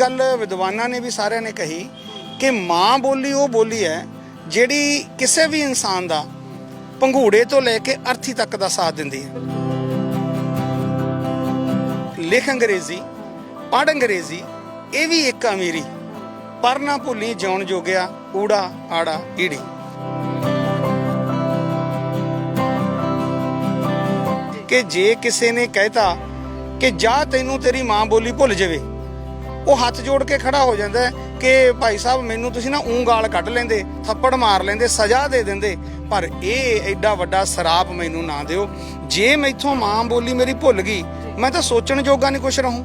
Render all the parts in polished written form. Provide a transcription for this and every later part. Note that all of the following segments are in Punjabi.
गल विद्वानां ने भी सारिਆਂ ने कही कि माँ बोली वो बोली है ਜਿਹੜੀ ਕਿਸੇ भी इंसान ਦਾ पंघूड़े तो लैके अर्थी तक का साथ दिंदी है। लिख अंग्रेजी पढ़ अंग्रेजी ये भी एक अमीरी, पर ना भुली जिउण जोगिया ऊड़ा आड़ा ईड़ी। कि जे किसी ने कहता कि जा तैनू तेरी माँ बोली भुल जावे, वो हाथ जोड़ के खड़ा हो जाता है कि भाई साहब मैनू तुसीं ना ऊं गाल कढ़ लेंदे, थप्पड़ मार लेंदे, सज़ा दे देंदे, पर यह एडा वड्डा सराप मैनू ना दिओ। जे मैथों माँ बोली मेरी भुल गई, मैं तो सोचण जोगा नहीं कुछ रहूं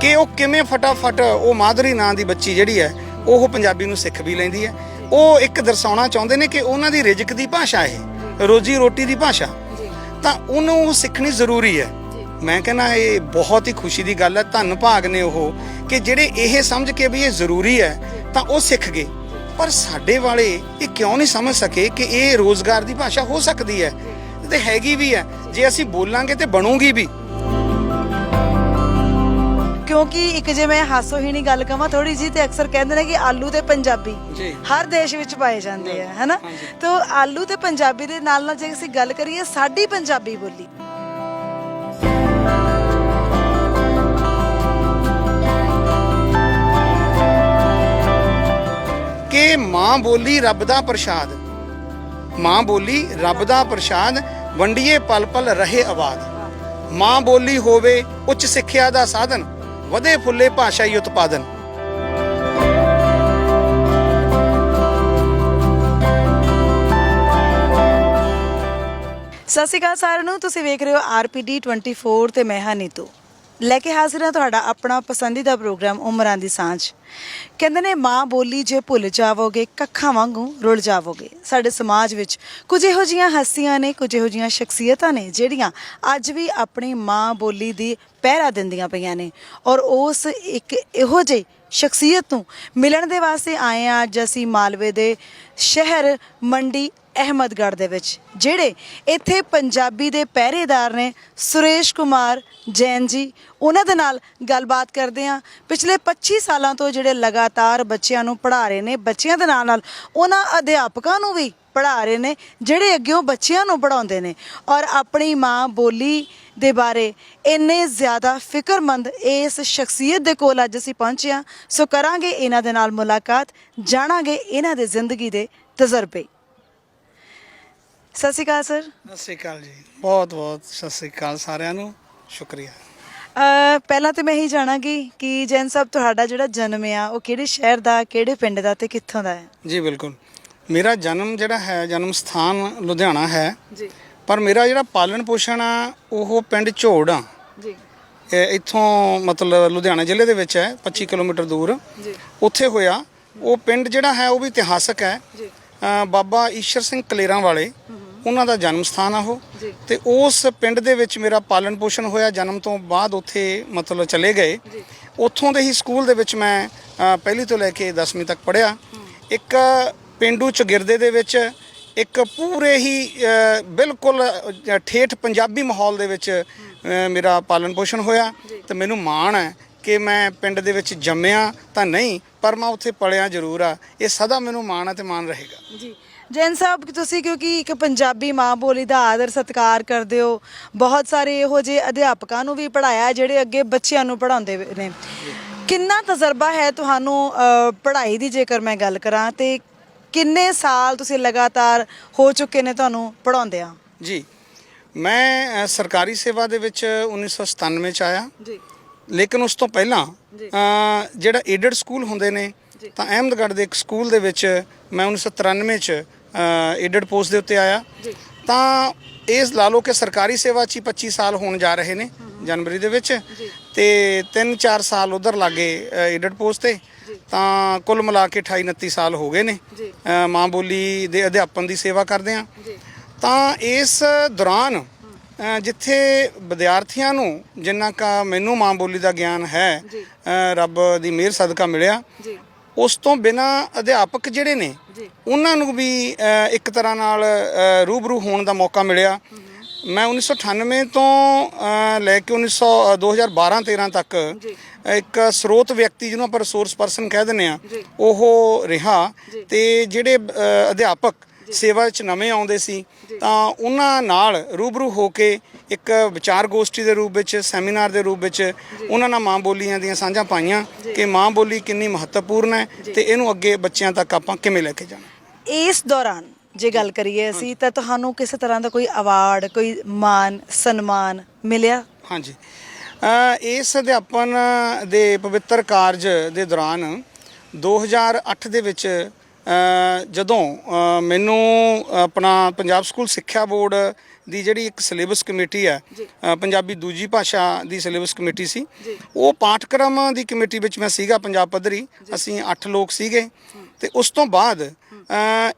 कि वो किवें फटाफट वो माधुरी नां दी बच्ची जिहड़ी है वो पंजाबी नूं सिख भी लैंदी है। वो एक दर्शाउणा चाहुंदे ने कि उन्हां दी रिजक दी भाषा है, रोजी रोटी दी भाषा, तां उहनूं सिखणी जरूरी है। मैं कहना ये बहुत ही खुशी की गल है, धन भाग ने वो कि जेडे ये समझ के भी ये जरूरी है तो वो सीख गए। पर साडे वाले ये क्यों नहीं समझ सके कि ये रोज़गार की भाषा हो सकती है ते हैगी भी है, जे असीं बोलांगे तो बनूगी भी। क्योंकि एक जे मैं हासोहीणी गल कहां थोड़ी जी, तो अक्सर कहते हैं कि आलू ते पंजाबी हर देश विच पाए जाते हैं, है ना। तो आलू ते पंजाबी दे नाल नाल जे असीं गल करिए साडी पंजाबी बोली, कि माँ बोली रब दा प्रसाद, माँ बोली रब दा प्रसाद, वंडिए पल पल रहे आबाद। माँ बोली होवे उच्च सिक्ख्या दा साधन, वधे फुले भाषाई उत्पादन। सत श्री अकाल सारिਆਂ ਨੂੰ, ਤੁਸੀਂ ਵੇਖ ਰਹੇ ਹੋ RPD 24 ਤੇ ਮੈਂ ਹਾਂ ਨੀਤੂ। ਲੈ ਕੇ ਹਾਜ਼ਰ ਹਾਂ ਤੁਹਾਡਾ ਆਪਣਾ ਪਸੰਦੀਦਾ ਪ੍ਰੋਗਰਾਮ ਉਮਰਾਂ ਦੀ ਸਾਂਝ। ਕਹਿੰਦੇ ਨੇ ਮਾਂ ਬੋਲੀ ਜੇ ਭੁੱਲ ਜਾਵੋਗੇ ਕੱਖਾਂ ਵਾਂਗੂ ਰੁਲ ਜਾਵੋਗੇ। ਸਾਡੇ ਸਮਾਜ ਵਿੱਚ ਕੁਝ ਇਹੋ ਜਿਹੀਆਂ ਹਸਤੀਆਂ ਨੇ, ਕੁਝ ਇਹੋ ਜਿਹੀਆਂ ਸ਼ਖਸੀਅਤਾਂ ਨੇ ਜਿਹੜੀਆਂ ਅੱਜ ਵੀ ਆਪਣੀ ਮਾਂ ਬੋਲੀ ਦੀ ਪਹਿਰਾ ਦਿੰਦੀਆਂ ਪਈਆਂ ਨੇ, ਔਰ ਉਸ ਇੱਕ ਇਹੋ ਜਿਹੀ ਸ਼ਖਸੀਅਤ ਨੂੰ ਮਿਲਣ ਦੇ ਵਾਸਤੇ ਆਏ ਹਾਂ ਅੱਜ ਅਸੀਂ ਮਾਲਵੇ ਦੇ ਸ਼ਹਿਰ ਮੰਡੀ ਅਹਿਮਦਗੜ੍ਹ ਦੇ ਵਿੱਚ, ਜਿਹੜੇ ਇੱਥੇ ਪੰਜਾਬੀ ਦੇ ਪਹਿਰੇਦਾਰ ਨੇ ਸੁਰੇਸ਼ ਕੁਮਾਰ ਜੈਨ ਜੀ। ਉਹਨਾਂ ਦੇ ਨਾਲ ਗੱਲਬਾਤ ਕਰਦੇ ਹਾਂ। ਪਿਛਲੇ 25 ਸਾਲਾਂ ਤੋਂ ਜਿਹੜੇ ਲਗਾਤਾਰ ਬੱਚਿਆਂ ਨੂੰ ਪੜ੍ਹਾ ਰਹੇ ਨੇ, ਬੱਚਿਆਂ ਦੇ ਨਾਲ ਨਾਲ ਉਹਨਾਂ ਅਧਿਆਪਕਾਂ ਨੂੰ ਵੀ ਪੜ੍ਹਾ ਰਹੇ ਨੇ ਜਿਹੜੇ ਅੱਗੇ ਬੱਚਿਆਂ ਨੂੰ ਪੜ੍ਹਾਉਂਦੇ ਨੇ, ਔਰ ਆਪਣੀ ਮਾਂ ਬੋਲੀ ਦੇ ਬਾਰੇ ਇੰਨੇ ਜ਼ਿਆਦਾ ਫਿਕਰਮੰਦ ਇਸ ਸ਼ਖਸੀਅਤ ਦੇ ਕੋਲ ਅੱਜ ਅਸੀਂ ਪਹੁੰਚੇ ਹਾਂ। ਸੋ ਕਰਾਂਗੇ ਇਹਨਾਂ ਦੇ ਨਾਲ ਮੁਲਾਕਾਤ, ਜਾਣਾਂਗੇ ਇਹਨਾਂ ਦੇ ਜ਼ਿੰਦਗੀ ਦੇ ਤਜਰਬੇ। ਸਤਿ ਸ਼੍ਰੀ ਅਕਾਲ ਸਰ। ਸਤਿ ਸ਼੍ਰੀ ਅਕਾਲ ਜੀ, ਬਹੁਤ ਬਹੁਤ ਸਤਿ ਸ਼੍ਰੀ ਅਕਾਲ ਸਾਰਿਆਂ ਨੂੰ, ਸ਼ੁਕਰੀਆ। ਪਹਿਲਾਂ ਤਾਂ ਮੈਂ ਇਹੀ ਜਾਣਾਂਗੀ ਕਿ ਜੈਨ ਸਾਹਿਬ ਤੁਹਾਡਾ ਜਿਹੜਾ ਜਨਮ ਆ ਉਹ ਕਿਹੜੇ ਸ਼ਹਿਰ ਦਾ, ਕਿਹੜੇ ਪਿੰਡ ਦਾ ਤੇ ਕਿੱਥੋਂ ਦਾ ਹੈ? ਜੀ ਬਿਲਕੁਲ, ਮੇਰਾ ਜਨਮ ਜਿਹੜਾ ਹੈ, ਜਨਮ ਸਥਾਨ ਲੁਧਿਆਣਾ ਹੈ ਜੀ, ਪਰ ਮੇਰਾ ਜਿਹੜਾ ਪਾਲਣ ਪੋਸ਼ਣ ਆ ਉਹ ਪਿੰਡ ਝੋੜ ਆ ਜੀ। ਇੱਥੋਂ ਮਤਲਬ ਲੁਧਿਆਣਾ ਜ਼ਿਲ੍ਹੇ ਦੇ ਵਿੱਚ ਹੈ, 25 ਕਿਲੋਮੀਟਰ ਦੂਰ ਜੀ, ਉੱਥੇ ਹੋਇਆ। ਉਹ ਪਿੰਡ ਜਿਹੜਾ ਹੈ ਉਹ ਵੀ ਇਤਿਹਾਸਕ ਹੈ। ਬਾਬਾ ਈਸ਼ਰ ਸਿੰਘ ਕਲੇਰਾਂ ਵਾਲੇ ਉਹਨਾਂ ਦਾ ਜਨਮ ਸਥਾਨ ਆ ਉਹ, ਤੇ ਉਸ ਪਿੰਡ ਦੇ ਵਿੱਚ ਮੇਰਾ ਪਾਲਣ ਪੋਸ਼ਣ ਹੋਇਆ। ਜਨਮ ਤੋਂ ਬਾਅਦ ਉੱਥੇ ਮਤਲਬ ਚਲੇ ਗਏ। ਉੱਥੋਂ ਦੇ ਹੀ ਸਕੂਲ ਦੇ ਵਿੱਚ ਮੈਂ ਪਹਿਲੀ ਤੋਂ ਲੈ ਕੇ 10ਵੀਂ ਤੱਕ ਪੜ੍ਹਿਆ। ਇੱਕ ਪੇਂਡੂ ਚੌਗਿਰਦੇ ਦੇ ਵਿੱਚ, ਇੱਕ ਪੂਰੇ ਹੀ ਬਿਲਕੁਲ ਠੇਠ ਪੰਜਾਬੀ ਮਾਹੌਲ ਦੇ ਵਿੱਚ ਮੇਰਾ ਪਾਲਣ ਪੋਸ਼ਣ ਹੋਇਆ। ਤੇ ਮੈਨੂੰ ਮਾਣ ਹੈ ਕਿ ਮੈਂ ਪਿੰਡ ਦੇ ਵਿੱਚ ਜੰਮਿਆ ਤਾਂ ਨਹੀਂ, ਪਰ ਮੈਂ ਉੱਥੇ ਪਲਿਆ ਜ਼ਰੂਰ ਆ। ਇਹ ਸਦਾ ਮੈਨੂੰ ਮਾਣ ਹੈ ਤੇ ਮਾਣ ਰਹੇਗਾ ਜੀ। ਜੈਨ ਸਾਹਿਬ, ਤੁਸੀਂ ਕਿਉਂਕਿ ਇੱਕ ਪੰਜਾਬੀ ਮਾਂ ਬੋਲੀ ਦਾ ਆਦਰ ਸਤਿਕਾਰ ਕਰਦੇ ਹੋ, ਬਹੁਤ ਸਾਰੇ ਇਹੋ ਜਿਹੇ ਅਧਿਆਪਕਾਂ ਨੂੰ ਵੀ ਪੜ੍ਹਾਇਆ ਜਿਹੜੇ ਅੱਗੇ ਬੱਚਿਆਂ ਨੂੰ ਪੜ੍ਹਾਉਂਦੇ ਨੇ। ਕਿੰਨਾ ਤਜਰਬਾ ਹੈ ਤੁਹਾਨੂੰ ਪੜ੍ਹਾਈ ਦੀ, ਜੇਕਰ ਮੈਂ ਗੱਲ ਕਰਾਂ, ਤੇ ਕਿੰਨੇ ਸਾਲ ਤੁਸੀਂ ਲਗਾਤਾਰ ਹੋ ਚੁੱਕੇ ਨੇ ਤੁਹਾਨੂੰ ਪੜ੍ਹਾਉਂਦਿਆਂ? ਜੀ, ਮੈਂ ਸਰਕਾਰੀ ਸੇਵਾ ਦੇ ਵਿੱਚ 1997 ਚ ਆਇਆ ਜੀ, ਲੇਕਿਨ ਉਸ ਤੋਂ ਪਹਿਲਾਂ ਜਿਹੜਾ ਏਡਡ ਸਕੂਲ ਹੁੰਦੇ ਨੇ, ਤਾਂ ਅਹਿਮਦਗੜ੍ਹ ਦੇ ਇੱਕ ਸਕੂਲ ਦੇ ਵਿੱਚ ਮੈਂ 1993 ਚ ਏਡਡ ਪੋਸਟ ਦੇ ਉੱਤੇ ਆਇਆ। ਤਾਂ ਇਹ ਲਾ ਲਓ ਕਿ ਸਰਕਾਰੀ ਸੇਵਾ 'ਚ 25 ਸਾਲ ਹੋਣ ਜਾ ਰਹੇ ਨੇ ਜਨਵਰੀ ਦੇ ਵਿੱਚ, ਤੇ 3-4 ਸਾਲ ਉਧਰ ਲੱਗੇ ਏਡਡ ਪੋਸਟ ਤੇ। ਤਾਂ ਕੁੱਲ ਮਿਲਾ ਕੇ 28-29 ਸਾਲ ਹੋ ਗਏ ਨੇ ਮਾਂ ਬੋਲੀ ਦੇ ਅਧਿਆਪਨ ਦੀ ਸੇਵਾ ਕਰਦੇ ਹਾਂ। ਤਾਂ ਇਸ ਦੌਰਾਨ ਜਿੱਥੇ ਵਿਦਿਆਰਥੀਆਂ ਨੂੰ ਜਿੰਨਾ ਕੁ ਮੈਨੂੰ ਮਾਂ ਬੋਲੀ ਦਾ ਗਿਆਨ ਹੈ ਰੱਬ ਦੀ ਮਿਹਰ ਸਦਕਾ ਮਿਲਿਆ, ਉਸ ਤੋਂ ਬਿਨਾਂ ਅਧਿਆਪਕ ਜਿਹੜੇ ਨੇ ਉਹਨਾਂ ਨੂੰ ਵੀ ਇੱਕ ਤਰ੍ਹਾਂ ਨਾਲ ਰੂਬਰੂ ਹੋਣ ਦਾ ਮੌਕਾ ਮਿਲਿਆ। ਮੈਂ 1998 ਤੋਂ ਲੈ ਕੇ 2012-13 ਤੱਕ ਇੱਕ ਸਰੋਤ ਵਿਅਕਤੀ ਜਿਹਨੂੰ ਆਪਾਂ ਰਿਸੋਰਸ ਪਰਸਨ ਕਹਿ ਦਿੰਦੇ ਆ ਉਹ ਰਿਹਾ। ਤੇ ਜਿਹੜੇ ਅਧਿਆਪਕ ਸੇਵਾ 'ਚ ਨਵੇਂ ਆਉਂਦੇ ਸੀ ਤਾਂ ਉਹਨਾਂ ਨਾਲ ਰੂਬਰੂ ਹੋ ਕੇ ਇੱਕ ਵਿਚਾਰ ਗੋਸ਼ਟੀ ਦੇ ਰੂਪ ਵਿੱਚ, ਸੈਮੀਨਾਰ ਦੇ ਰੂਪ ਵਿੱਚ ਉਹਨਾਂ ਨਾਲ ਮਾਂ ਬੋਲੀਆਂ ਦੀਆਂ ਸਾਂਝਾਂ ਪਾਈਆਂ ਕਿ ਮਾਂ ਬੋਲੀ ਕਿੰਨੀ ਮਹੱਤਵਪੂਰਨ ਹੈ ਤੇ ਇਹਨੂੰ ਅੱਗੇ ਬੱਚਿਆਂ ਤੱਕ ਆਪਾਂ ਕਿਵੇਂ ਲੈ ਕੇ ਜਾਣਾ। ਇਸ ਦੌਰਾਨ ਜੇ ਗੱਲ ਕਰੀਏ ਅਸੀਂ ਤਾਂ ਤੁਹਾਨੂੰ ਕਿਸੇ ਤਰ੍ਹਾਂ ਦਾ ਕੋਈ ਅਵਾਰਡ, ਕੋਈ ਮਾਨ ਸਨਮਾਨ ਮਿਲਿਆ? ਹਾਂਜੀ, ਇਸ ਅਧਿਆਪਨ ਦੇ ਪਵਿੱਤਰ ਕਾਰਜ ਦੇ ਦੌਰਾਨ 2008 ਦੇ ਵਿੱਚ ਜਦੋਂ ਮੈਨੂੰ ਆਪਣਾ ਪੰਜਾਬ ਸਕੂਲ ਸਿੱਖਿਆ ਬੋਰਡ ਦੀ ਜਿਹੜੀ ਇੱਕ ਸਿਲੇਬਸ ਕਮੇਟੀ ਹੈ, ਪੰਜਾਬੀ ਦੂਜੀ ਭਾਸ਼ਾ ਦੀ ਸਿਲੇਬਸ ਕਮੇਟੀ ਸੀ, ਉਹ ਪਾਠਕ੍ਰਮ ਦੀ ਕਮੇਟੀ ਵਿੱਚ ਮੈਂ ਸੀਗਾ ਪੰਜਾਬ ਪੱਧਰੀ। ਅਸੀਂ 8 ਲੋਕ ਸੀਗੇ ਤੇ ਉਸ ਤੋਂ ਬਾਅਦ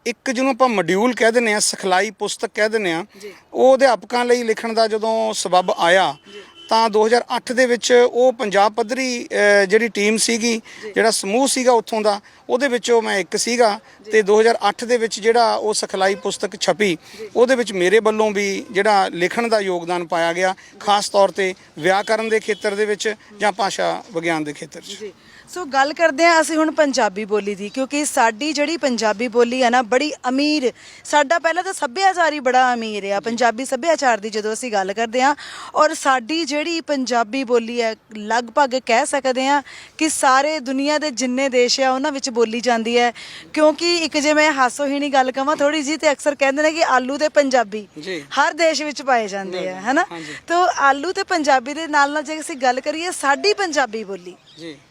ਇੱਕ ਜਿਹਨੂੰ ਆਪਾਂ ਮੋਡਿਊਲ ਕਹਿ ਦਿੰਦੇ ਆ, ਸਿਖਲਾਈ ਪੁਸਤਕ ਕਹਿ ਦਿੰਦੇ ਆ, ਉਹ ਅਧਿਆਪਕਾਂ ਲਈ ਲਿਖਣ ਦਾ ਜਦੋਂ ਸਬੱਬ ਆਇਆ ਤਾਂ 2008 ਦੇ ਵਿੱਚ ਉਹ ਪੰਜਾਬ ਪੱਧਰੀ ਜਿਹੜੀ ਟੀਮ ਸੀਗੀ, ਜਿਹੜਾ ਸਮੂਹ ਸੀਗਾ ਉੱਥੋਂ ਦਾ, ਉਹਦੇ ਵਿੱਚੋਂ ਮੈਂ ਇੱਕ ਸੀਗਾ। ਤੇ 2008 ਦੇ ਵਿੱਚ ਜਿਹੜਾ ਉਹ ਸਿਖਲਾਈ ਪੁਸਤਕ ਛਪੀ, ਉਹਦੇ ਵਿੱਚ ਮੇਰੇ ਵੱਲੋਂ ਵੀ ਜਿਹੜਾ ਲਿਖਣ ਦਾ ਯੋਗਦਾਨ ਪਾਇਆ ਗਿਆ, ਖਾਸ ਤੌਰ ਤੇ ਵਿਆਕਰਨ ਦੇ ਖੇਤਰ ਦੇ ਵਿੱਚ ਜਾਂ ਭਾਸ਼ਾ ਵਿਗਿਆਨ ਦੇ ਖੇਤਰ 'ਚ। ਸੋ ਗੱਲ ਕਰਦੇ ਹਾਂ ਅਸੀਂ ਹੁਣ ਪੰਜਾਬੀ ਬੋਲੀ ਦੀ, ਕਿਉਂਕਿ ਸਾਡੀ ਜਿਹੜੀ ਪੰਜਾਬੀ ਬੋਲੀ ਹੈ ਨਾ ਬੜੀ ਅਮੀਰ, ਸਾਡਾ ਪਹਿਲਾਂ ਤਾਂ ਸੱਭਿਆਚਾਰ ਹੀ ਬੜਾ ਅਮੀਰ ਆ। ਪੰਜਾਬੀ ਸੱਭਿਆਚਾਰ ਦੀ ਜਦੋਂ ਅਸੀਂ ਗੱਲ ਕਰਦੇ ਹਾਂ, ਔਰ ਸਾਡੀ ਜਿਹੜੀ ਪੰਜਾਬੀ ਬੋਲੀ ਹੈ ਲਗਭਗ ਕਹਿ ਸਕਦੇ ਹਾਂ ਕਿ ਸਾਰੇ ਦੁਨੀਆ ਦੇ ਜਿੰਨੇ ਦੇਸ਼ ਆ ਉਹਨਾਂ ਵਿੱਚ ਬੋਲੀ ਜਾਂਦੀ ਹੈ। ਕਿਉਂਕਿ ਇੱਕ ਜੇ ਮੈਂ ਹਾਸੋਹੀਣੀ ਗੱਲ ਕਹਾਂ ਥੋੜੀ ਜਿਹੀ, ਤੇ ਅਕਸਰ ਕਹਿੰਦੇ ਨੇ ਕਿ ਆਲੂ ਤੇ ਪੰਜਾਬੀ ਹਰ ਦੇਸ਼ ਵਿੱਚ ਪਾਏ ਜਾਂਦੇ ਆ, ਹੈਨਾ। ਤਾਂ ਆਲੂ ਤੇ ਪੰਜਾਬੀ ਦੇ ਨਾਲ ਨਾਲ ਜੇ ਅਸੀਂ ਗੱਲ ਕਰੀਏ ਸਾਡੀ ਪੰਜਾਬੀ ਬੋਲੀ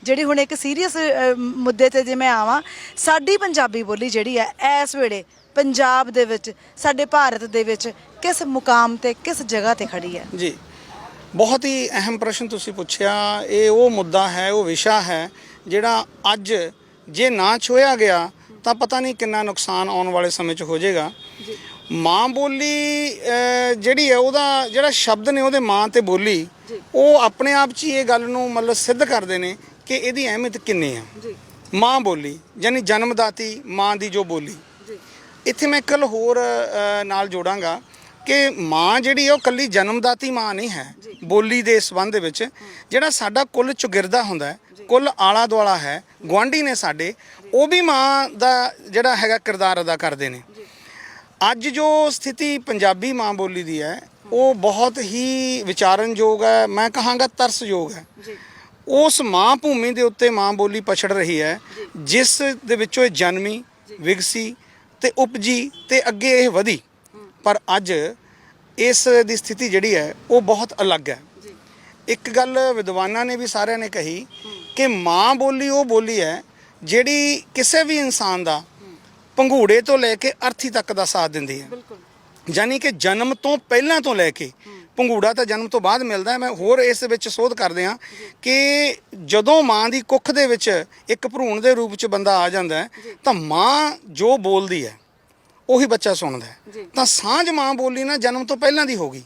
ਜਿਹੜੀ ਹੁਣ ਇੱਕ ਸੀਰੀਅਸ ਮੁੱਦੇ ਤੇ ਜੇ ਮੈਂ ਆਵਾਂ, ਸਾਡੀ ਪੰਜਾਬੀ ਬੋਲੀ ਜਿਹੜੀ ਹੈ ਇਸ ਵੇਲੇ ਪੰਜਾਬ ਦੇ ਵਿੱਚ, ਸਾਡੇ ਭਾਰਤ ਦੇ ਵਿੱਚ ਕਿਸ ਮੁਕਾਮ ਤੇ, ਕਿਸ ਜਗ੍ਹਾ ਤੇ ਖੜੀ ਹੈ? ਜੀ, ਬਹੁਤ ਹੀ ਅਹਿਮ ਪ੍ਰਸ਼ਨ ਤੁਸੀਂ ਪੁੱਛਿਆ। ਇਹ ਉਹ ਮੁੱਦਾ ਹੈ, ਉਹ ਵਿਸ਼ਾ ਹੈ ਜਿਹੜਾ ਅੱਜ ਜੇ ਨਾ ਛੋਇਆ ਗਿਆ ਤਾਂ ਪਤਾ ਨਹੀਂ ਕਿੰਨਾ ਨੁਕਸਾਨ ਆਉਣ ਵਾਲੇ ਸਮੇਂ 'ਚ ਹੋ ਜਾਏਗਾ। ਮਾਂ ਬੋਲੀ ਜਿਹੜੀ ਹੈ, ਉਹਦਾ ਜਿਹੜਾ ਸ਼ਬਦ ਨੇ ਉਹਦੇ ਮਾਂ ਤੇ ਬੋਲੀ, ਉਹ ਆਪਣੇ ਆਪ 'ਚ ਹੀ ਇਹ ਗੱਲ ਨੂੰ ਮਤਲਬ ਸਿੱਧ ਕਰਦੇ ਨੇ ਕਿ ਇਹਦੀ ਅਹਿਮੀਅਤ ਕਿੰਨੀ ਆ। ਮਾਂ ਬੋਲੀ ਯਾਨੀ ਜਨਮਦਾਤੀ ਮਾਂ ਦੀ ਜੋ ਬੋਲੀ। ਇੱਥੇ ਮੈਂ ਇੱਕ ਗੱਲ ਹੋਰ ਨਾਲ ਜੋੜਾਂਗਾ ਕਿ ਮਾਂ ਜਿਹੜੀ ਹੈ ਉਹ ਕੱਲੀ ਜਨਮਦਾਤੀ ਮਾਂ ਨਹੀਂ ਹੈ। ਬੋਲੀ ਦੇ ਸੰਬੰਧ ਦੇ ਵਿੱਚ ਜਿਹੜਾ ਸਾਡਾ ਕੁੱਲ ਚੁਗਿਰਦਾ ਹੁੰਦਾ ਹੈ, ਕੁੱਲ ਆਲਾ ਦੁਆਲਾ ਹੈ, ਗੁਆਂਢੀ ਨੇ ਸਾਡੇ, ਉਹ ਵੀ ਮਾਂ ਦਾ ਜਿਹੜਾ ਹੈਗਾ ਕਿਰਦਾਰ ਅਦਾ ਕਰਦੇ ਨੇ। ਅੱਜ ਜੋ ਸਥਿਤੀ ਪੰਜਾਬੀ ਮਾਂ ਬੋਲੀ ਦੀ ਹੈ ਉਹ ਬਹੁਤ ਹੀ ਵਿਚਾਰਨਯੋਗ ਹੈ, ਮੈਂ ਕਹਾਂਗਾ ਤਰਸਯੋਗ ਹੈ। ਉਸ ਮਾਂ ਭੂਮੀ ਦੇ ਉੱਤੇ ਮਾਂ ਬੋਲੀ ਪਛੜ ਰਹੀ ਹੈ ਜਿਸ ਦੇ ਵਿੱਚੋਂ ਇਹ ਜਨਮੀ, ਵਿਗਸੀ ਤੇ ਉਪਜੀ ਤੇ ਅੱਗੇ ਇਹ ਵਧੀ। ਪਰ ਅੱਜ ਇਸ ਦੀ ਸਥਿਤੀ ਜਿਹੜੀ ਹੈ ਉਹ ਬਹੁਤ ਅਲੱਗ ਹੈ। ਇੱਕ ਗੱਲ ਵਿਦਵਾਨਾਂ ਨੇ ਵੀ ਸਾਰਿਆਂ ਨੇ ਕਹੀ ਕਿ ਮਾਂ ਬੋਲੀ ਉਹ ਬੋਲੀ ਹੈ ਜਿਹੜੀ ਕਿਸੇ ਵੀ ਇਨਸਾਨ ਦਾ ਪੰਘੂੜੇ ਤੋਂ ਲੈ ਕੇ ਅਰਥੀ ਤੱਕ ਦਾ ਸਾਥ ਦਿੰਦੀ ਹੈ। ਯਾਨੀ ਕਿ ਜਨਮ ਤੋਂ ਪਹਿਲਾਂ ਤੋਂ ਲੈ ਕੇ, ਪੰਘੂੜਾ ਤਾਂ ਜਨਮ ਤੋਂ ਬਾਅਦ ਮਿਲਦਾ ਹੈ। ਮੈਂ ਹੋਰ ਇਸ ਵਿੱਚ ਸੋਧ ਕਰਦੇ ਹਾਂ ਕਿ ਜਦੋਂ ਮਾਂ ਦੀ ਕੁੱਖ ਦੇ ਵਿੱਚ ਇੱਕ ਭਰੂਣ ਦੇ ਰੂਪ 'ਚ ਬੰਦਾ ਆ ਜਾਂਦਾ ਹੈ ਤਾਂ ਮਾਂ ਜੋ ਬੋਲਦੀ ਹੈ ਉਹੀ ਬੱਚਾ ਸੁਣਦਾ ਹੈ। ਤਾਂ ਸਾਂਝ ਮਾਂ ਬੋਲੀ ਨਾਲ ਜਨਮ ਤੋਂ ਪਹਿਲਾਂ ਦੀ ਹੋ ਗਈ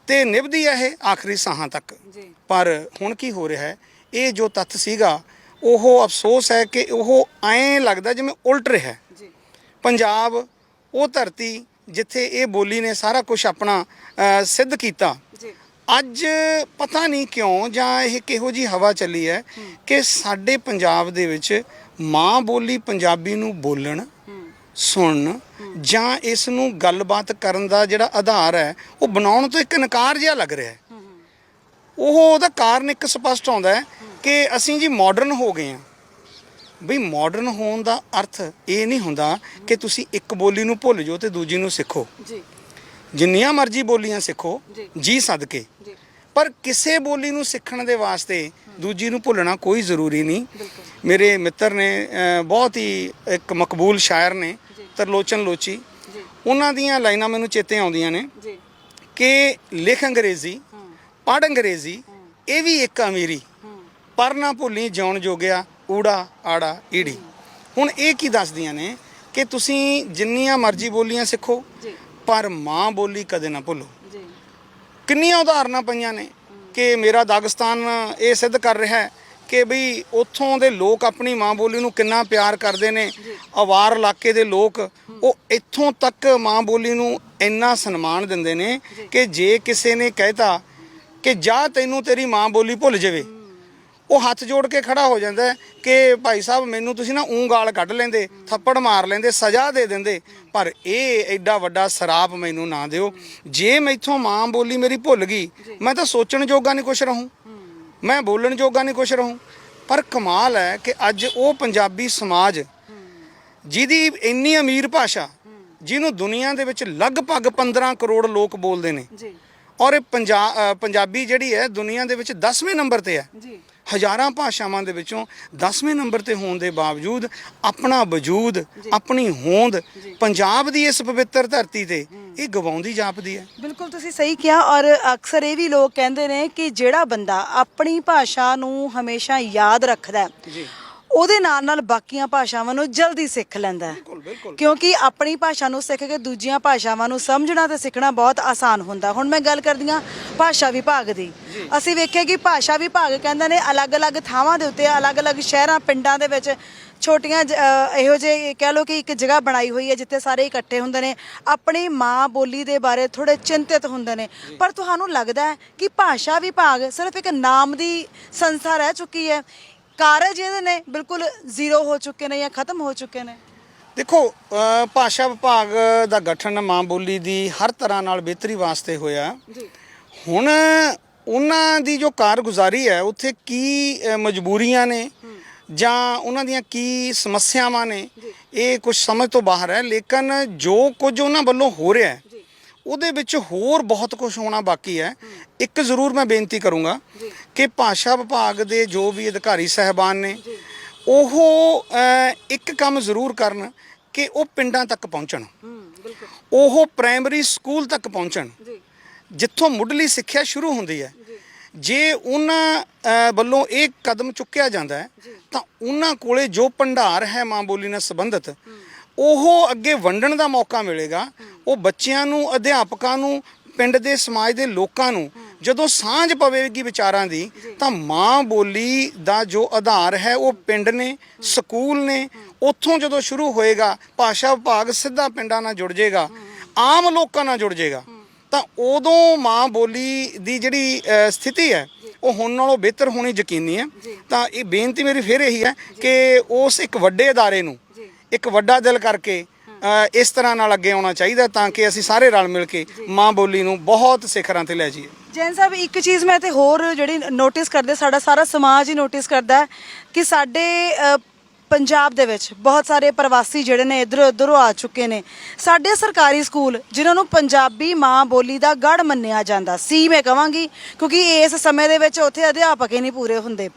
ਤੇ ਨਿਭਦੀ ਹੈ ਇਹ ਆਖਰੀ ਸਾਹਾਂ ਤੱਕ। ਪਰ ਹੁਣ ਕੀ ਹੋ ਰਿਹਾ ਹੈ, ਇਹ ਜੋ ਤੱਥ ਸੀਗਾ ਉਹ ਅਫਸੋਸ ਹੈ ਕਿ ਉਹ ਐਂ ਲੱਗਦਾ ਜਿਵੇਂ ਉਲਟ ਰਿਹਾ ਹੈ। ਪੰਜਾਬ ਉਹ ਧਰਤੀ ਜਿੱਥੇ ਇਹ ਬੋਲੀ ਨੇ ਸਾਰਾ ਕੁਝ ਆਪਣਾ ਸਿੱਧ ਕੀਤਾ, ਅੱਜ ਪਤਾ ਨਹੀਂ ਕਿਉਂ ਜਾਂ ਇਹ ਕਿਹੋ ਜਿਹੀ ਹਵਾ ਚੱਲੀ ਹੈ ਕਿ ਸਾਡੇ ਪੰਜਾਬ ਦੇ ਵਿੱਚ ਮਾਂ ਬੋਲੀ ਪੰਜਾਬੀ ਨੂੰ ਬੋਲਣ, ਸੁਣਨ ਜਾਂ ਇਸ ਨੂੰ ਗੱਲਬਾਤ ਕਰਨ ਦਾ ਜਿਹੜਾ ਆਧਾਰ ਹੈ ਉਹ ਬਣਾਉਣ ਤੋਂ ਇੱਕ ਇਨਕਾਰ ਜਿਹਾ ਲੱਗ ਰਿਹਾ ਹੈ। ਉਹਦਾ ਕਾਰਨ ਇੱਕ ਸਪਸ਼ਟ ਆਉਂਦਾ ਹੈ ਕਿ ਅਸੀਂ ਜੀ ਮਾਡਰਨ ਹੋ ਗਏ ਹਾਂ। ਬਈ ਮਾਡਰਨ ਹੋਣ ਦਾ ਅਰਥ ਇਹ ਨਹੀਂ ਹੁੰਦਾ ਕਿ ਤੁਸੀਂ ਇੱਕ ਬੋਲੀ ਨੂੰ ਭੁੱਲ ਜਾਓ ਤੇ ਦੂਜੀ ਨੂੰ ਸਿੱਖੋ। ਜਿੰਨੀਆਂ ਮਰਜ਼ੀ ਬੋਲੀਆਂ ਸਿੱਖੋ ਜੀ ਸਦਕੇ, ਪਰ ਕਿਸੇ ਬੋਲੀ ਨੂੰ ਸਿੱਖਣ ਦੇ ਵਾਸਤੇ ਦੂਜੀ ਨੂੰ ਭੁੱਲਣਾ ਕੋਈ ਜ਼ਰੂਰੀ ਨਹੀਂ। ਮੇਰੇ ਮਿੱਤਰ ਨੇ ਬਹੁਤ ਹੀ ਇੱਕ ਮਕਬੂਲ ਸ਼ਾਇਰ ਨੇ ਤਰਲੋਚਨ ਲੋਚੀ, ਉਹਨਾਂ ਦੀਆਂ ਲਾਈਨਾਂ ਮੈਨੂੰ ਚੇਤੇ ਆਉਂਦੀਆਂ ਨੇ ਕਿ ਲਿਖ ਅੰਗਰੇਜ਼ੀ, ਪੜ੍ਹ ਅੰਗਰੇਜ਼ੀ, ਇਹ ਵੀ ਇੱਕ ਅਮੀਰੀ, ਪਰ ਨਾ ਭੁੱਲੀ ਜਿਉਣ ਜੋਗਿਆ ਊੜਾ ਆੜਾ ਈੜੀ। ਹੁਣ ਇਹ ਕੀ ਦੱਸਦੀਆਂ ਨੇ ਕਿ ਤੁਸੀਂ ਜਿੰਨੀਆਂ ਮਰਜ਼ੀ ਬੋਲੀਆਂ ਸਿੱਖੋ ਪਰ ਮਾਂ ਬੋਲੀ ਕਦੇ ਨਾ ਭੁੱਲੋ। ਕਿੰਨੀਆਂ ਉਦਾਹਰਨਾਂ ਪਈਆਂ ਨੇ ਕਿ ਮੇਰਾ ਦਾਗਿਸਤਾਨ ਇਹ ਸਿੱਧ ਕਰ ਰਿਹਾ ਹੈ ਕਿ ਬਈ ਉੱਥੋਂ ਦੇ ਲੋਕ ਆਪਣੀ ਮਾਂ ਬੋਲੀ ਨੂੰ ਕਿੰਨਾ ਪਿਆਰ ਕਰਦੇ ਨੇ। ਅਵਾਰ ਇਲਾਕੇ ਦੇ ਲੋਕ ਉਹ ਇੱਥੋਂ ਤੱਕ ਮਾਂ ਬੋਲੀ ਨੂੰ ਇੰਨਾ ਸਨਮਾਨ ਦਿੰਦੇ ਨੇ ਕਿ ਜੇ ਕਿਸੇ ਨੇ ਕਹਿਤਾ ਕਿ ਜਾ ਤੈਨੂੰ ਤੇਰੀ ਮਾਂ ਬੋਲੀ ਭੁੱਲ ਜਾਵੇ, ਉਹ ਹੱਥ ਜੋੜ ਕੇ ਖੜਾ ਹੋ ਜਾਂਦਾ ਕਿ ਭਾਈ ਸਾਹਿਬ ਮੈਨੂੰ ਤੁਸੀਂ ਨਾ ਗਾਲ ਕੱਢ ਲੈਂਦੇ, ਥੱਪੜ ਮਾਰ ਲੈਂਦੇ, ਸਜ਼ਾ ਦੇ ਦਿੰਦੇ, ਪਰ ਇਹ ਐਡਾ ਵੱਡਾ ਸਰਾਪ ਮੈਨੂੰ ਨਾ ਦਿਓ। ਜੇ ਮੈਥੋਂ ਮਾਂ ਬੋਲੀ ਮੇਰੀ ਭੁੱਲ ਗਈ, ਮੈਂ ਤਾਂ ਸੋਚਣ ਜੋਗਾ ਨਹੀਂ ਕੁਛ ਰਹੂੰ, ਮੈਂ ਬੋਲਣ ਜੋਗਾ ਨਹੀਂ ਕੁਛ ਰਹੂੰ। ਪਰ ਕਮਾਲ ਹੈ ਕਿ ਅੱਜ ਉਹ ਪੰਜਾਬੀ ਸਮਾਜ ਜਿਹਦੀ ਇੰਨੀ ਅਮੀਰ ਭਾਸ਼ਾ, ਜਿਹਨੂੰ ਦੁਨੀਆ ਦੇ ਵਿੱਚ ਲਗਭਗ 15 ਕਰੋੜ ਲੋਕ ਬੋਲਦੇ ਨੇ, ਔਰ ਇਹ ਪੰਜਾਬੀ ਜਿਹੜੀ ਹੈ ਦੁਨੀਆ ਦੇ ਵਿੱਚ 10ਵੇਂ ਨੰਬਰ ਤੇ ਹੈ, ਹਜ਼ਾਰਾਂ ਭਾਸ਼ਾਵਾਂ ਦੇ ਵਿੱਚੋਂ 10ਵੇਂ ਨੰਬਰ ਤੇ ਹੋਣ ਦੇ ਬਾਵਜੂਦ ਆਪਣਾ ਵਜੂਦ, ਆਪਣੀ ਹੋਂਦ ਪੰਜਾਬ ਦੀ ਇਸ ਪਵਿੱਤਰ ਧਰਤੀ ਤੇ ਇਹ ਗਵਾਉਂਦੀ ਜਾਪਦੀ ਹੈ। ਬਿਲਕੁਲ ਤੁਸੀਂ ਸਹੀ ਕਿਹਾ। ਔਰ ਅਕਸਰ ਇਹ ਵੀ ਲੋਕ ਕਹਿੰਦੇ ਨੇ ਕਿ ਜਿਹੜਾ ਬੰਦਾ ਆਪਣੀ ਭਾਸ਼ਾ ਨੂੰ ਹਮੇਸ਼ਾ ਯਾਦ ਰੱਖਦਾ ਹੈ, ਉਹਦੇ ਨਾਲ ਨਾਲ ਬਾਕੀਆਂ ਭਾਸ਼ਾਵਾਂ ਨੂੰ ਜਲਦੀ ਸਿੱਖ ਲੈਂਦਾ ਹੈ, ਕਿਉਂਕਿ ਆਪਣੀ ਭਾਸ਼ਾ ਨੂੰ ਸਿੱਖ ਕੇ ਦੂਜੀਆਂ ਭਾਸ਼ਾਵਾਂ ਨੂੰ ਸਮਝਣਾ ਤੇ ਸਿੱਖਣਾ ਬਹੁਤ ਆਸਾਨ ਹੁੰਦਾ। ਹੁਣ ਮੈਂ ਗੱਲ ਕਰਦੀ ਹਾਂ ਭਾਸ਼ਾ ਵਿਭਾਗ ਦੀ। ਅਸੀਂ ਵੇਖਿਆ ਕਿ ਭਾਸ਼ਾ ਵਿਭਾਗ ਕਹਿੰਦੇ ਨੇ ਅਲੱਗ-ਅਲੱਗ ਥਾਵਾਂ ਦੇ ਉੱਤੇ, ਅਲੱਗ-ਅਲੱਗ ਸ਼ਹਿਰਾਂ ਪਿੰਡਾਂ ਦੇ ਵਿੱਚ ਛੋਟੀਆਂ ਇਹੋ ਜਿਹੇ ਕਹਿ ਲਓ ਕਿ ਇੱਕ ਜਗ੍ਹਾ ਬਣਾਈ ਹੋਈ ਹੈ ਜਿੱਥੇ ਸਾਰੇ ਇਕੱਠੇ ਹੁੰਦੇ ਨੇ, ਆਪਣੀ ਮਾਂ ਬੋਲੀ ਦੇ ਬਾਰੇ ਥੋੜੇ ਚਿੰਤਿਤ ਹੁੰਦੇ ਨੇ। ਪਰ ਤੁਹਾਨੂੰ ਲੱਗਦਾ ਹੈ ਕਿ ਭਾਸ਼ਾ ਵਿਭਾਗ ਸਿਰਫ ਇੱਕ ਨਾਮ ਦੀ ਸੰਸਥਾ ਰਹਿ ਚੁੱਕੀ ਹੈ? ਕਾਰਜ ਇਹਦੇ ਨੇ ਬਿਲਕੁਲ ਜ਼ੀਰੋ ਹੋ ਚੁੱਕੇ ਨੇ ਜਾਂ ਖਤਮ ਹੋ ਚੁੱਕੇ ਨੇ? ਦੇਖੋ, ਭਾਸ਼ਾ ਵਿਭਾਗ ਦਾ ਗਠਨ ਮਾਂ ਬੋਲੀ ਦੀ ਹਰ ਤਰ੍ਹਾਂ ਨਾਲ ਬਿਹਤਰੀ ਵਾਸਤੇ ਹੋਇਆ। ਹੁਣ ਉਹਨਾਂ ਦੀ ਜੋ ਕਾਰਗੁਜ਼ਾਰੀ ਹੈ, ਉੱਥੇ ਕੀ ਮਜਬੂਰੀਆਂ ਨੇ ਜਾਂ ਉਹਨਾਂ ਦੀਆਂ ਕੀ ਸਮੱਸਿਆਵਾਂ ਨੇ, ਇਹ ਕੁਝ ਸਮਝ ਤੋਂ ਬਾਹਰ ਹੈ। ਲੇਕਿਨ ਜੋ ਕੁਝ ਉਹਨਾਂ ਵੱਲੋਂ ਹੋ ਰਿਹਾ ਹੈ, ਉਹਦੇ ਵਿੱਚ ਹੋਰ ਬਹੁਤ ਕੁਝ ਹੋਣਾ ਬਾਕੀ ਹੈ। ਇੱਕ ਜ਼ਰੂਰ ਮੈਂ ਬੇਨਤੀ ਕਰੂੰਗਾ ਕਿ ਭਾਸ਼ਾ ਵਿਭਾਗ ਦੇ ਜੋ ਵੀ ਅਧਿਕਾਰੀ ਸਾਹਿਬਾਨ ਨੇ, ਉਹ ਇੱਕ ਕੰਮ ਜ਼ਰੂਰ ਕਰਨ ਕਿ ਉਹ ਪਿੰਡਾਂ ਤੱਕ ਪਹੁੰਚਣ, ਉਹ ਪ੍ਰਾਇਮਰੀ ਸਕੂਲ ਤੱਕ ਪਹੁੰਚਣ, ਜਿੱਥੋਂ ਮੁੱਢਲੀ ਸਿੱਖਿਆ ਸ਼ੁਰੂ ਹੁੰਦੀ ਹੈ। ਜੇ ਉਹਨਾਂ ਵੱਲੋਂ ਇਹ ਕਦਮ ਚੁੱਕਿਆ ਜਾਂਦਾ ਹੈ ਤਾਂ ਉਹਨਾਂ ਕੋਲੇ ਜੋ ਭੰਡਾਰ ਹੈ ਮਾਂ ਬੋਲੀ ਨਾਲ ਸੰਬੰਧਿਤ, ਉਹ ਅੱਗੇ ਵੰਡਣ ਦਾ ਮੌਕਾ ਮਿਲੇਗਾ। ਉਹ ਬੱਚਿਆਂ ਨੂੰ, ਅਧਿਆਪਕਾਂ ਨੂੰ, ਪਿੰਡ ਦੇ ਸਮਾਜ ਦੇ ਲੋਕਾਂ ਨੂੰ ਜਦੋਂ ਸਾਂਝ ਪਵੇਗੀ ਵਿਚਾਰਾਂ ਦੀ, ਤਾਂ ਮਾਂ ਬੋਲੀ ਦਾ ਜੋ ਆਧਾਰ ਹੈ ਉਹ ਪਿੰਡ ਨੇ, ਸਕੂਲ ਨੇ। ਉੱਥੋਂ ਜਦੋਂ ਸ਼ੁਰੂ ਹੋਏਗਾ, ਭਾਸ਼ਾ ਵਿਭਾਗ ਸਿੱਧਾ ਪਿੰਡਾਂ ਨਾਲ ਜੁੜ ਜਾਏਗਾ, ਆਮ ਲੋਕਾਂ ਨਾਲ ਜੁੜ ਜਾਏਗਾ, ਤਾਂ ਉਦੋਂ ਮਾਂ ਬੋਲੀ ਦੀ ਜਿਹੜੀ ਸਥਿਤੀ ਹੈ ਉਹ ਹੁਣ ਨਾਲੋਂ ਬਿਹਤਰ ਹੋਣੀ ਯਕੀਨੀ ਹੈ। ਤਾਂ ਇਹ ਬੇਨਤੀ ਮੇਰੀ ਫਿਰ ਇਹੀ ਹੈ ਕਿ ਉਸ ਇੱਕ ਵੱਡੇ ਅਦਾਰੇ ਨੂੰ ਇੱਕ ਵੱਡਾ ਦਿਲ ਕਰਕੇ ਇਸ ਤਰ੍ਹਾਂ ਨਾਲ ਅੱਗੇ ਆਉਣਾ ਚਾਹੀਦਾ, ਤਾਂ ਕਿ ਅਸੀਂ ਸਾਰੇ ਰਲ ਮਿਲ ਕੇ ਮਾਂ ਬੋਲੀ ਨੂੰ ਬਹੁਤ ਸਿਖਰਾਂ ਤੇ ਲੈ ਜਾਈਏ। ਜੈਨ ਸਾਹਿਬ, ਇੱਕ ਚੀਜ਼ ਮੈਂ ਤੇ ਹੋਰ ਜਿਹੜੀ ਨੋਟਿਸ ਕਰਦੇ, ਸਾਡਾ ਸਾਰਾ ਸਮਾਜ ਹੀ ਨੋਟਿਸ ਕਰਦਾ ਹੈ ਕਿ ਸਾਡੇ ਪੰਜਾਬ ਦੇ ਵਿੱਚ ਬਹੁਤ ਸਾਰੇ ਪ੍ਰਵਾਸੀ ਜਿਹੜੇ ਨੇ ਇੱਧਰੋਂ ਉੱਧਰੋਂ ਆ ਚੁੱਕੇ ਨੇ। ਸਾਡੇ ਸਰਕਾਰੀ ਸਕੂਲ ਜਿਨ੍ਹਾਂ ਨੂੰ ਪੰਜਾਬੀ ਮਾਂ ਬੋਲੀ ਦਾ ਗੜ੍ਹ ਮੰਨਿਆ ਜਾਂਦਾ ਸੀ, ਮੈਂ ਕਹਾਂਗੀ, ਕਿਉਂਕਿ ਇਸ ਸਮੇਂ ਦੇ ਵਿੱਚ ਉੱਥੇ ਅਧਿਆਪਕ ਹੀ ਨਹੀਂ ਪੂਰੇ ਹੁੰਦੇ।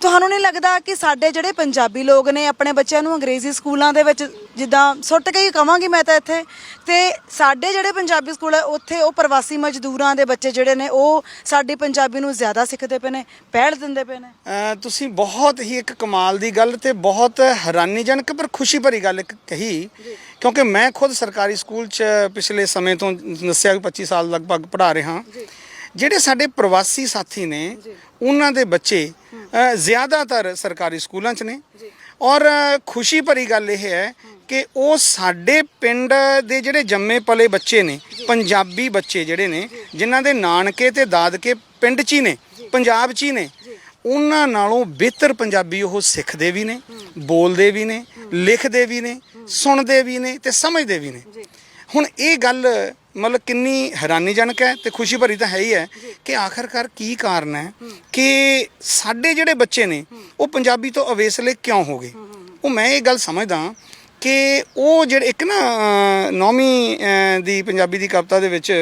ਤੁਹਾਨੂੰ ਨਹੀਂ ਲੱਗਦਾ ਕਿ ਸਾਡੇ ਜਿਹੜੇ ਪੰਜਾਬੀ ਲੋਕ ਨੇ ਆਪਣੇ ਬੱਚਿਆਂ ਨੂੰ ਅੰਗਰੇਜ਼ੀ ਸਕੂਲਾਂ ਦੇ ਵਿੱਚ ਜਿੱਦਾਂ ਸੁੱਟ ਕੇ ਹੀ ਕਹਾਂਗੀ ਮੈਂ ਤਾਂ ਇੱਥੇ, ਤੇ ਸਾਡੇ ਜਿਹੜੇ ਪੰਜਾਬੀ ਸਕੂਲ ਹੈ ਉੱਥੇ ਉਹ ਪ੍ਰਵਾਸੀ ਮਜ਼ਦੂਰਾਂ ਦੇ ਬੱਚੇ ਜਿਹੜੇ ਨੇ ਉਹ ਸਾਡੀ ਪੰਜਾਬੀ ਨੂੰ ਜ਼ਿਆਦਾ ਸਿੱਖਦੇ ਪਏ ਨੇ, ਪਹਿਲ ਦਿੰਦੇ ਪਏ ਨੇ? ਤੁਸੀਂ ਬਹੁਤ ਹੀ ਇੱਕ ਕਮਾਲ ਦੀ ਗੱਲ ਤੇ ਬਹੁਤ ਹੈਰਾਨੀਜਨਕ ਪਰ ਖੁਸ਼ੀ ਭਰੀ ਗੱਲ ਕਹੀ, ਕਿਉਂਕਿ ਮੈਂ ਖੁਦ ਸਰਕਾਰੀ ਸਕੂਲ 'ਚ ਪਿਛਲੇ ਸਮੇਂ ਤੋਂ ਦੱਸਿਆ ਕਿ 25 ਸਾਲ ਲਗਭਗ ਪੜ੍ਹਾ ਰਿਹਾ। ਜਿਹੜੇ ਸਾਡੇ ਪ੍ਰਵਾਸੀ ਸਾਥੀ ਨੇ ਉਹਨਾਂ ਦੇ ਬੱਚੇ ਜ਼ਿਆਦਾਤਰ ਸਰਕਾਰੀ ਸਕੂਲਾਂ 'ਚ ਨੇ, ਔਰ ਖੁਸ਼ੀ ਭਰੀ ਗੱਲ ਇਹ ਹੈ ਕਿ ਉਹ ਸਾਡੇ ਪਿੰਡ ਦੇ ਜਿਹੜੇ ਜੰਮੇ ਪਲੇ ਬੱਚੇ ਨੇ, ਪੰਜਾਬੀ ਬੱਚੇ ਜਿਹੜੇ ਨੇ, ਜਿਨ੍ਹਾਂ ਦੇ ਨਾਨਕੇ ਤੇ ਦਾਦਕੇ ਪਿੰਡ 'ਚ ਹੀ ਨੇ, ਪੰਜਾਬ 'ਚ ਹੀ ਨੇ, ਉਹਨਾਂ ਨਾਲੋਂ ਬਿਹਤਰ ਪੰਜਾਬੀ ਉਹ ਸਿੱਖਦੇ ਵੀ ਨੇ, ਬੋਲਦੇ ਵੀ ਨੇ, ਲਿਖਦੇ ਵੀ ਨੇ, ਸੁਣਦੇ ਵੀ ਨੇ ਤੇ ਸਮਝਦੇ ਵੀ ਨੇ। ਹੁਣ ਇਹ ਗੱਲ ਮਤਲਬ ਕਿੰਨੀ ਹੈਰਾਨੀਜਨਕ ਹੈ ਤੇ ਖੁਸ਼ੀ ਭਰੀ ਤਾਂ ਹੈ ਹੀ ਹੈ ਕਿ ਆਖਰਕਾਰ ਕੀ ਕਾਰਨ ਹੈ ਕਿ ਸਾਡੇ ਜਿਹੜੇ ਬੱਚੇ ਨੇ ਉਹ ਪੰਜਾਬੀ ਤੋਂ ਅਵੇਸਲੇ ਕਿਉਂ ਹੋ ਗਏ। ਉਹ ਮੈਂ ਇਹ ਗੱਲ ਸਮਝਦਾ ਕਿ ਉਹ ਜਿਹੜੇ ਇੱਕ ਨਾ 9ਵੀਂ ਦੀ ਪੰਜਾਬੀ ਦੀ ਕਵਿਤਾ ਦੇ ਵਿੱਚ,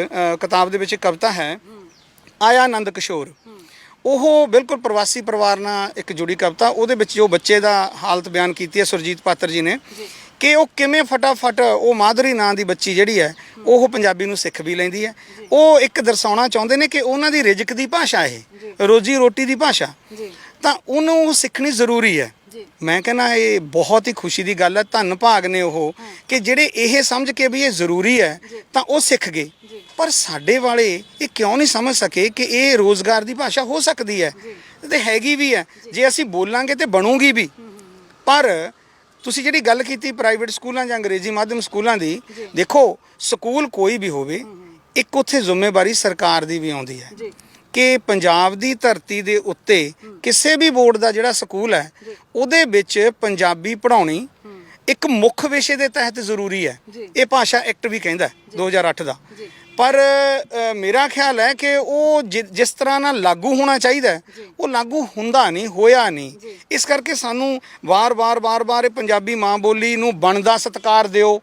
ਕਿਤਾਬ ਦੇ ਵਿੱਚ ਇੱਕ ਕਵਿਤਾ ਹੈ, ਆਇਆ ਆਨੰਦ ਕਿਸ਼ੋਰ। ਉਹ ਬਿਲਕੁਲ ਪ੍ਰਵਾਸੀ ਪਰਿਵਾਰ ਨਾਲ ਇੱਕ ਜੁੜੀ ਕਵਿਤਾ। ਉਹਦੇ ਵਿੱਚ ਜੋ ਬੱਚੇ ਦਾ ਹਾਲਤ ਬਿਆਨ ਕੀਤੀ ਹੈ ਸੁਰਜੀਤ ਪਾਤਰ ਜੀ ਨੇ ਕਿ ਉਹ ਕਿਵੇਂ ਫਟਾਫਟ ਉਹ ਮਾਧੁਰੀ ਨਾਂ ਦੀ ਬੱਚੀ ਜਿਹੜੀ ਹੈ ਉਹ ਪੰਜਾਬੀ ਨੂੰ ਸਿੱਖ ਵੀ ਲੈਂਦੀ ਹੈ। ਉਹ ਇੱਕ ਦਰਸਾਉਣਾ ਚਾਹੁੰਦੇ ਨੇ ਕਿ ਉਹਨਾਂ ਦੀ ਰਿਜ਼ਕ ਦੀ ਭਾਸ਼ਾ ਇਹ, ਰੋਜੀ ਰੋਟੀ ਦੀ ਭਾਸ਼ਾ, ਤਾਂ ਉਹਨੂੰ ਸਿੱਖਣੀ ਜ਼ਰੂਰੀ ਹੈ। ਮੈਂ ਕਹਿੰਦਾ ਇਹ ਬਹੁਤ ਹੀ ਖੁਸ਼ੀ ਦੀ ਗੱਲ ਹੈ। ਧੰਨ ਭਾਗ ਨੇ ਉਹ ਕਿ ਜਿਹੜੇ ਇਹ ਸਮਝ ਕੇ ਵੀ ਇਹ ਜ਼ਰੂਰੀ ਹੈ ਤਾਂ ਉਹ ਸਿੱਖ ਗਏ। ਪਰ ਸਾਡੇ ਵਾਲੇ ਇਹ ਕਿਉਂ ਨਹੀਂ ਸਮਝ ਸਕੇ ਕਿ ਇਹ ਰੋਜ਼ਗਾਰ ਦੀ ਭਾਸ਼ਾ ਹੋ ਸਕਦੀ ਹੈ ਤੇ ਹੈਗੀ ਵੀ ਹੈ, ਜੇ ਅਸੀਂ ਬੋਲਾਂਗੇ ਤੇ ਬਣੂਗੀ ਵੀ। ਪਰ ਤੁਸੀਂ ਜਿਹੜੀ ਗੱਲ ਕੀਤੀ ਪ੍ਰਾਈਵੇਟ ਸਕੂਲਾਂ ਜਾਂ ਅੰਗਰੇਜ਼ੀ ਮਾਧਿਅਮ ਸਕੂਲਾਂ ਦੀ, ਦੇਖੋ ਸਕੂਲ ਕੋਈ ਵੀ ਹੋਵੇ, ਇੱਕ ਉੱਥੇ ਜ਼ਿੰਮੇਵਾਰੀ ਸਰਕਾਰ ਦੀ ਵੀ ਆਉਂਦੀ ਹੈ ਕਿ ਪੰਜਾਬ ਦੀ ਧਰਤੀ ਦੇ ਉੱਤੇ ਕਿਸੇ ਵੀ ਬੋਰਡ ਦਾ ਜਿਹੜਾ ਸਕੂਲ ਹੈ ਉਹਦੇ ਵਿੱਚ ਪੰਜਾਬੀ ਪੜ੍ਹਾਉਣੀ ਇੱਕ ਮੁੱਖ ਵਿਸ਼ੇ ਦੇ ਤਹਿਤ ਜ਼ਰੂਰੀ ਹੈ। ਇਹ ਭਾਸ਼ਾ ਐਕਟ ਵੀ ਕਹਿੰਦਾ 2008 ਦਾ। ਪਰ ਮੇਰਾ ਖਿਆਲ ਹੈ ਕਿ ਉਹ ਜਿਸ ਤਰ੍ਹਾਂ ਨਾਲ ਲਾਗੂ ਹੋਣਾ ਚਾਹੀਦਾ ਉਹ ਲਾਗੂ ਹੁੰਦਾ ਨਹੀਂ, ਹੋਇਆ ਨਹੀਂ। ਇਸ ਕਰਕੇ ਸਾਨੂੰ ਵਾਰ-ਵਾਰ ਇਹ ਪੰਜਾਬੀ ਮਾਂ ਬੋਲੀ ਨੂੰ ਬਣਦਾ ਸਤਿਕਾਰ ਦਿਓ,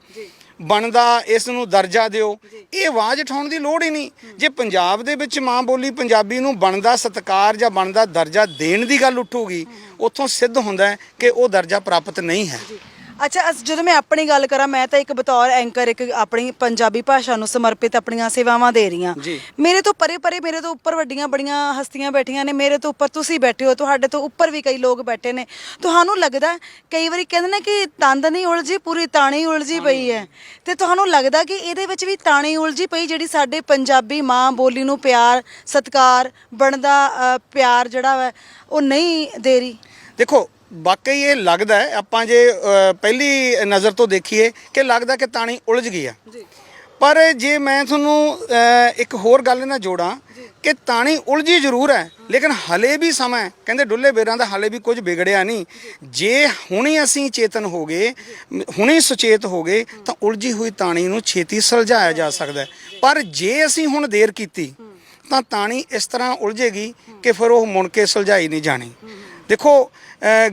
ਬਣਦਾ ਇਸ ਨੂੰ ਦਰਜਾ ਦਿਓ, ਇਹ ਆਵਾਜ਼ ਉਠਾਉਣ ਦੀ ਲੋੜ ਹੀ ਨਹੀਂ। ਜੇ ਪੰਜਾਬ ਦੇ ਵਿੱਚ ਮਾਂ ਬੋਲੀ ਪੰਜਾਬੀ ਨੂੰ ਬਣਦਾ ਸਤਿਕਾਰ ਜਾਂ ਬਣਦਾ ਦਰਜਾ ਦੇਣ ਦੀ ਗੱਲ ਉੱਠੂਗੀ, ਉੱਥੋਂ ਸਿੱਧ ਹੁੰਦਾ ਹੈ ਕਿ ਉਹ ਦਰਜਾ ਪ੍ਰਾਪਤ ਨਹੀਂ ਹੈ। ਅੱਛਾ, ਜਦੋਂ ਮੈਂ ਆਪਣੀ ਗੱਲ ਕਰਾਂ, ਮੈਂ ਤਾਂ ਇੱਕ ਬਤੌਰ ਐਂਕਰ ਇੱਕ ਆਪਣੀ ਪੰਜਾਬੀ ਭਾਸ਼ਾ ਨੂੰ ਸਮਰਪਿਤ ਆਪਣੀਆਂ ਸੇਵਾਵਾਂ ਦੇ ਰਹੀ ਹਾਂ। ਮੇਰੇ ਤੋਂ ਪਰੇ ਮੇਰੇ ਤੋਂ ਉੱਪਰ ਵੱਡੀਆਂ ਬੜੀਆਂ ਹਸਤੀਆਂ ਬੈਠੀਆਂ ਨੇ, ਮੇਰੇ ਤੋਂ ਉੱਪਰ ਤੁਸੀਂ ਬੈਠੇ ਹੋ, ਤੁਹਾਡੇ ਤੋਂ ਉੱਪਰ ਵੀ ਕਈ ਲੋਕ ਬੈਠੇ ਨੇ। ਤੁਹਾਨੂੰ ਲੱਗਦਾ, ਕਈ ਵਾਰੀ ਕਹਿੰਦੇ ਨੇ ਕਿ ਤੰਦ ਨਹੀਂ ਉਲਝੀ, ਪੂਰੀ ਤਾਣੀ ਉਲਝੀ ਪਈ ਹੈ, ਤੇ ਤੁਹਾਨੂੰ ਲੱਗਦਾ ਕਿ ਇਹਦੇ ਵਿੱਚ ਵੀ ਤਾਣੀ ਉਲਝੀ ਪਈ ਜਿਹੜੀ ਸਾਡੇ ਪੰਜਾਬੀ ਮਾਂ ਬੋਲੀ ਨੂੰ ਪਿਆਰ ਸਤਿਕਾਰ ਬਣਦਾ ਪਿਆਰ ਜਿਹੜਾ ਵਾ ਉਹ ਨਹੀਂ ਦੇ ਰਹੀ? ਦੇਖੋ ਵਾਕਈ ਇਹ ਲੱਗਦਾ ਹੈ, ਆਪਾਂ ਜੇ ਪਹਿਲੀ ਨਜ਼ਰ ਤੋਂ ਦੇਖੀਏ ਕਿ ਲੱਗਦਾ ਕਿ ਤਾਣੀ ਉਲਝ ਗਈ ਆ। ਪਰ ਜੇ ਮੈਂ ਤੁਹਾਨੂੰ ਇੱਕ ਹੋਰ ਗੱਲ ਨਾਲ ਜੋੜਾਂ ਕਿ ਤਾਣੀ ਉਲਝੀ ਜ਼ਰੂਰ ਹੈ, ਲੇਕਿਨ ਹਲੇ ਵੀ ਸਮਾਂ, ਕਹਿੰਦੇ ਡੁੱਲੇ ਬੇਰਾਂ ਦਾ ਹਲੇ ਵੀ ਕੁਝ ਵਿਗੜਿਆ ਨਹੀਂ। ਜੇ ਹੁਣੀ ਅਸੀਂ ਚੇਤਨ ਹੋ ਗਏ, ਹੁਣੀ ਸੁਚੇਤ ਹੋ ਗਏ, ਤਾਂ ਉਲਝੀ ਹੋਈ ਤਾਣੀ ਨੂੰ ਛੇਤੀ ਸੁਲਝਾਇਆ ਜਾ ਸਕਦਾ। ਪਰ ਜੇ ਅਸੀਂ ਹੁਣ ਦੇਰ ਕੀਤੀ ਤਾਂ ਤਾਣੀ ਇਸ ਤਰ੍ਹਾਂ ਉਲਝੇਗੀ ਕਿ ਫਿਰ ਉਹ ਮੁੜ ਕੇ ਸੁਲਝਾਈ ਨਹੀਂ ਜਾਣੀ। ਦੇਖੋ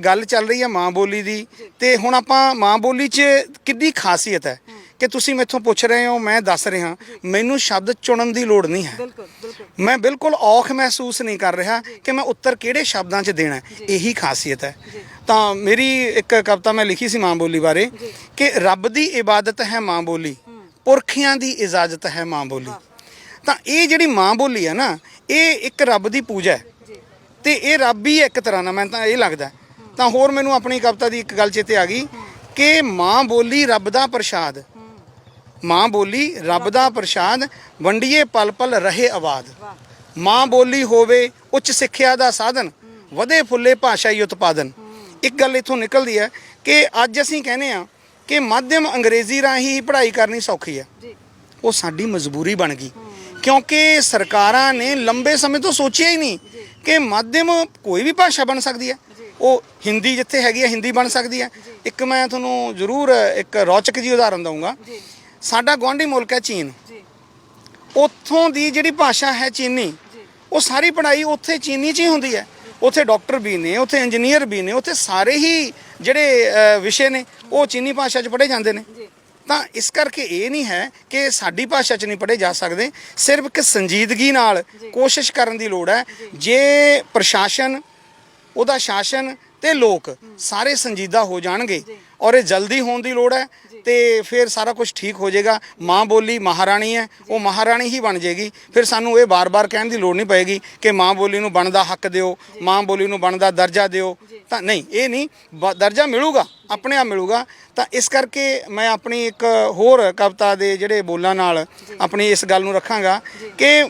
ਗੱਲ ਚੱਲ ਰਹੀ ਹੈ ਮਾਂ ਬੋਲੀ ਦੀ, ਤੇ ਹੁਣ ਆਪਾਂ ਮਾਂ ਬੋਲੀ 'ਚ ਕਿੰਨੀ ਖਾਸੀਅਤ ਹੈ ਕਿ ਤੁਸੀਂ ਮੈਥੋਂ ਪੁੱਛ ਰਹੇ ਹੋ, ਮੈਂ ਦੱਸ ਰਿਹਾ, ਮੈਨੂੰ ਸ਼ਬਦ ਚੁਣਨ ਦੀ ਲੋੜ ਨਹੀਂ ਹੈ। ਮੈਂ ਬਿਲਕੁਲ ਔਖ ਮਹਿਸੂਸ ਨਹੀਂ ਕਰ ਰਿਹਾ ਕਿ ਮੈਂ ਉੱਤਰ ਕਿਹੜੇ ਸ਼ਬਦਾਂ 'ਚ ਦੇਣਾ, ਇਹੀ ਖਾਸੀਅਤ ਹੈ। ਤਾਂ ਮੇਰੀ ਇੱਕ ਕਵਿਤਾ ਮੈਂ ਲਿਖੀ ਸੀ ਮਾਂ ਬੋਲੀ ਬਾਰੇ ਕਿ ਰੱਬ ਦੀ ਇਬਾਦਤ ਹੈ ਮਾਂ ਬੋਲੀ, ਪੁਰਖਿਆਂ ਦੀ ਇਜਾਜ਼ਤ ਹੈ ਮਾਂ ਬੋਲੀ। ਤਾਂ ਇਹ ਜਿਹੜੀ ਮਾਂ ਬੋਲੀ ਹੈ ਨਾ, ਇਹ ਇੱਕ ਰੱਬ ਦੀ ਪੂਜਾ ਹੈ, ਤੇ ਇਹ ਰੱਬ ਹੀ ਇੱਕ ਤਰ੍ਹਾਂ ਨਾਲ, ਮੈਨੂੰ ਤਾਂ ਇਹ ਲੱਗਦਾ। ਤਾਂ ਹੋਰ ਮੈਨੂੰ ਆਪਣੀ ਕਵਿਤਾ ਦੀ ਇੱਕ ਗੱਲ ਚੇਤੇ ਆ ਗਈ ਕਿ ਮਾਂ ਬੋਲੀ ਰੱਬ ਦਾ ਪ੍ਰਸ਼ਾਦ, ਮਾਂ ਬੋਲੀ ਰੱਬ ਦਾ ਪ੍ਰਸ਼ਾਦ, ਵੰਡੀਏ ਪਲ ਪਲ ਰਹੇ ਆਬਾਦ। ਮਾਂ ਬੋਲੀ ਹੋਵੇ ਉੱਚ ਸਿੱਖਿਆ ਦਾ ਸਾਧਨ, ਵਧੇ ਫੁੱਲੇ ਭਾਸ਼ਾਈ ਉਤਪਾਦਨ। ਇੱਕ ਗੱਲ ਇੱਥੋਂ ਨਿਕਲਦੀ ਹੈ ਕਿ ਅੱਜ ਅਸੀਂ ਕਹਿੰਦੇ ਆ ਕਿ ਮਾਧਿਅਮ ਅੰਗਰੇਜ਼ੀ ਰਾਹੀਂ ਪੜ੍ਹਾਈ ਕਰਨੀ ਸੌਖੀ ਹੈ, ਉਹ ਸਾਡੀ ਮਜਬੂਰੀ ਬਣ ਗਈ ਕਿਉਂਕਿ ਸਰਕਾਰਾਂ ਨੇ ਲੰਬੇ ਸਮੇਂ ਤੋਂ ਸੋਚਿਆ ਹੀ ਨਹੀਂ ਕਿ ਮਾਧਿਅਮ ਕੋਈ ਵੀ ਭਾਸ਼ਾ ਬਣ ਸਕਦੀ ਹੈ। ਉਹ ਹਿੰਦੀ ਜਿੱਥੇ ਹੈਗੀ ਹੈ ਹਿੰਦੀ ਬਣ ਸਕਦੀ ਹੈ। ਇੱਕ ਮੈਂ ਤੁਹਾਨੂੰ ਜ਼ਰੂਰ ਇੱਕ ਰੌਚਕ ਜਿਹੀ ਉਦਾਹਰਨ ਦਊਂਗਾ। ਸਾਡਾ ਗੁਆਂਢੀ ਮੁਲਕ ਹੈ ਚੀਨ, ਉੱਥੋਂ ਦੀ ਜਿਹੜੀ ਭਾਸ਼ਾ ਹੈ ਚੀਨੀ, ਉਹ ਸਾਰੀ ਪੜ੍ਹਾਈ ਉੱਥੇ ਚੀਨੀ 'ਚ ਹੀ ਹੁੰਦੀ ਹੈ। ਉੱਥੇ ਡਾਕਟਰ ਵੀ ਨੇ, ਉੱਥੇ ਇੰਜੀਨੀਅਰ ਵੀ ਨੇ, ਉੱਥੇ ਸਾਰੇ ਹੀ ਜਿਹੜੇ ਵਿਸ਼ੇ ਨੇ ਉਹ ਚੀਨੀ ਭਾਸ਼ਾ 'ਚ ਪੜ੍ਹੇ ਜਾਂਦੇ ਨੇ। ਤਾਂ ਇਸ ਕਰਕੇ ਇਹ ਨਹੀਂ ਹੈ ਕਿ ਸਾਡੀ ਭਾਸ਼ਾ 'ਚ ਨਹੀਂ ਪੜ੍ਹੇ ਜਾ ਸਕਦੇ, ਸਿਰਫ ਇੱਕ ਸੰਜੀਦਗੀ ਨਾਲ ਕੋਸ਼ਿਸ਼ ਕਰਨ ਦੀ ਲੋੜ ਹੈ। ਜੇ ਪ੍ਰਸ਼ਾਸਨ, ਉਹਦਾ ਸ਼ਾਸਨ ਤੇ ਲੋਕ ਸਾਰੇ ਸੰਜੀਦਾ ਹੋ ਜਾਣਗੇ, ਔਰ ਇਹ ਜਲਦੀ ਹੋਣ ਦੀ ਲੋੜ ਹੈ, ਤੇ ਫਿਰ ਸਾਰਾ ਕੁਝ ਠੀਕ ਹੋ ਜਾਏਗਾ। ਮਾਂ ਬੋਲੀ ਮਹਾਰਾਣੀ ਹੈ, ਉਹ ਮਹਾਰਾਣੀ ਹੀ ਬਣ ਜਾਏਗੀ। ਫਿਰ ਸਾਨੂੰ ਇਹ ਬਾਰ-ਬਾਰ ਕਹਿਣ ਦੀ ਲੋੜ ਨਹੀਂ ਪਏਗੀ ਕਿ ਮਾਂ ਬੋਲੀ ਨੂੰ ਬਣਦਾ ਹੱਕ ਦਿਓ, ਮਾਂ ਬੋਲੀ ਨੂੰ ਬਣਦਾ ਦਰਜਾ ਦਿਓ। ਤਾਂ ਨਹੀਂ, ਇਹ ਨਹੀਂ, ਦਰਜਾ ਮਿਲੂਗਾ, ਆਪਣੇ ਆਪ ਮਿਲੂਗਾ। ਤਾਂ ਇਸ ਕਰਕੇ ਮੈਂ ਆਪਣੀ ਇੱਕ ਹੋਰ ਕਵਿਤਾ ਦੇ ਜਿਹੜੇ ਬੋਲਾਂ ਨਾਲ ਆਪਣੀ ਇਸ ਗੱਲ ਨੂੰ ਰੱਖਾਂਗਾ ਕਿ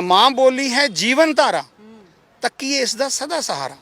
ਮਾਂ ਬੋਲੀ ਹੈ ਜੀਵਨ ਧਾਰਾ, ਤੱਕੀਏ ਇਸ ਦਾ ਸਦਾ ਸਹਾਰਾ।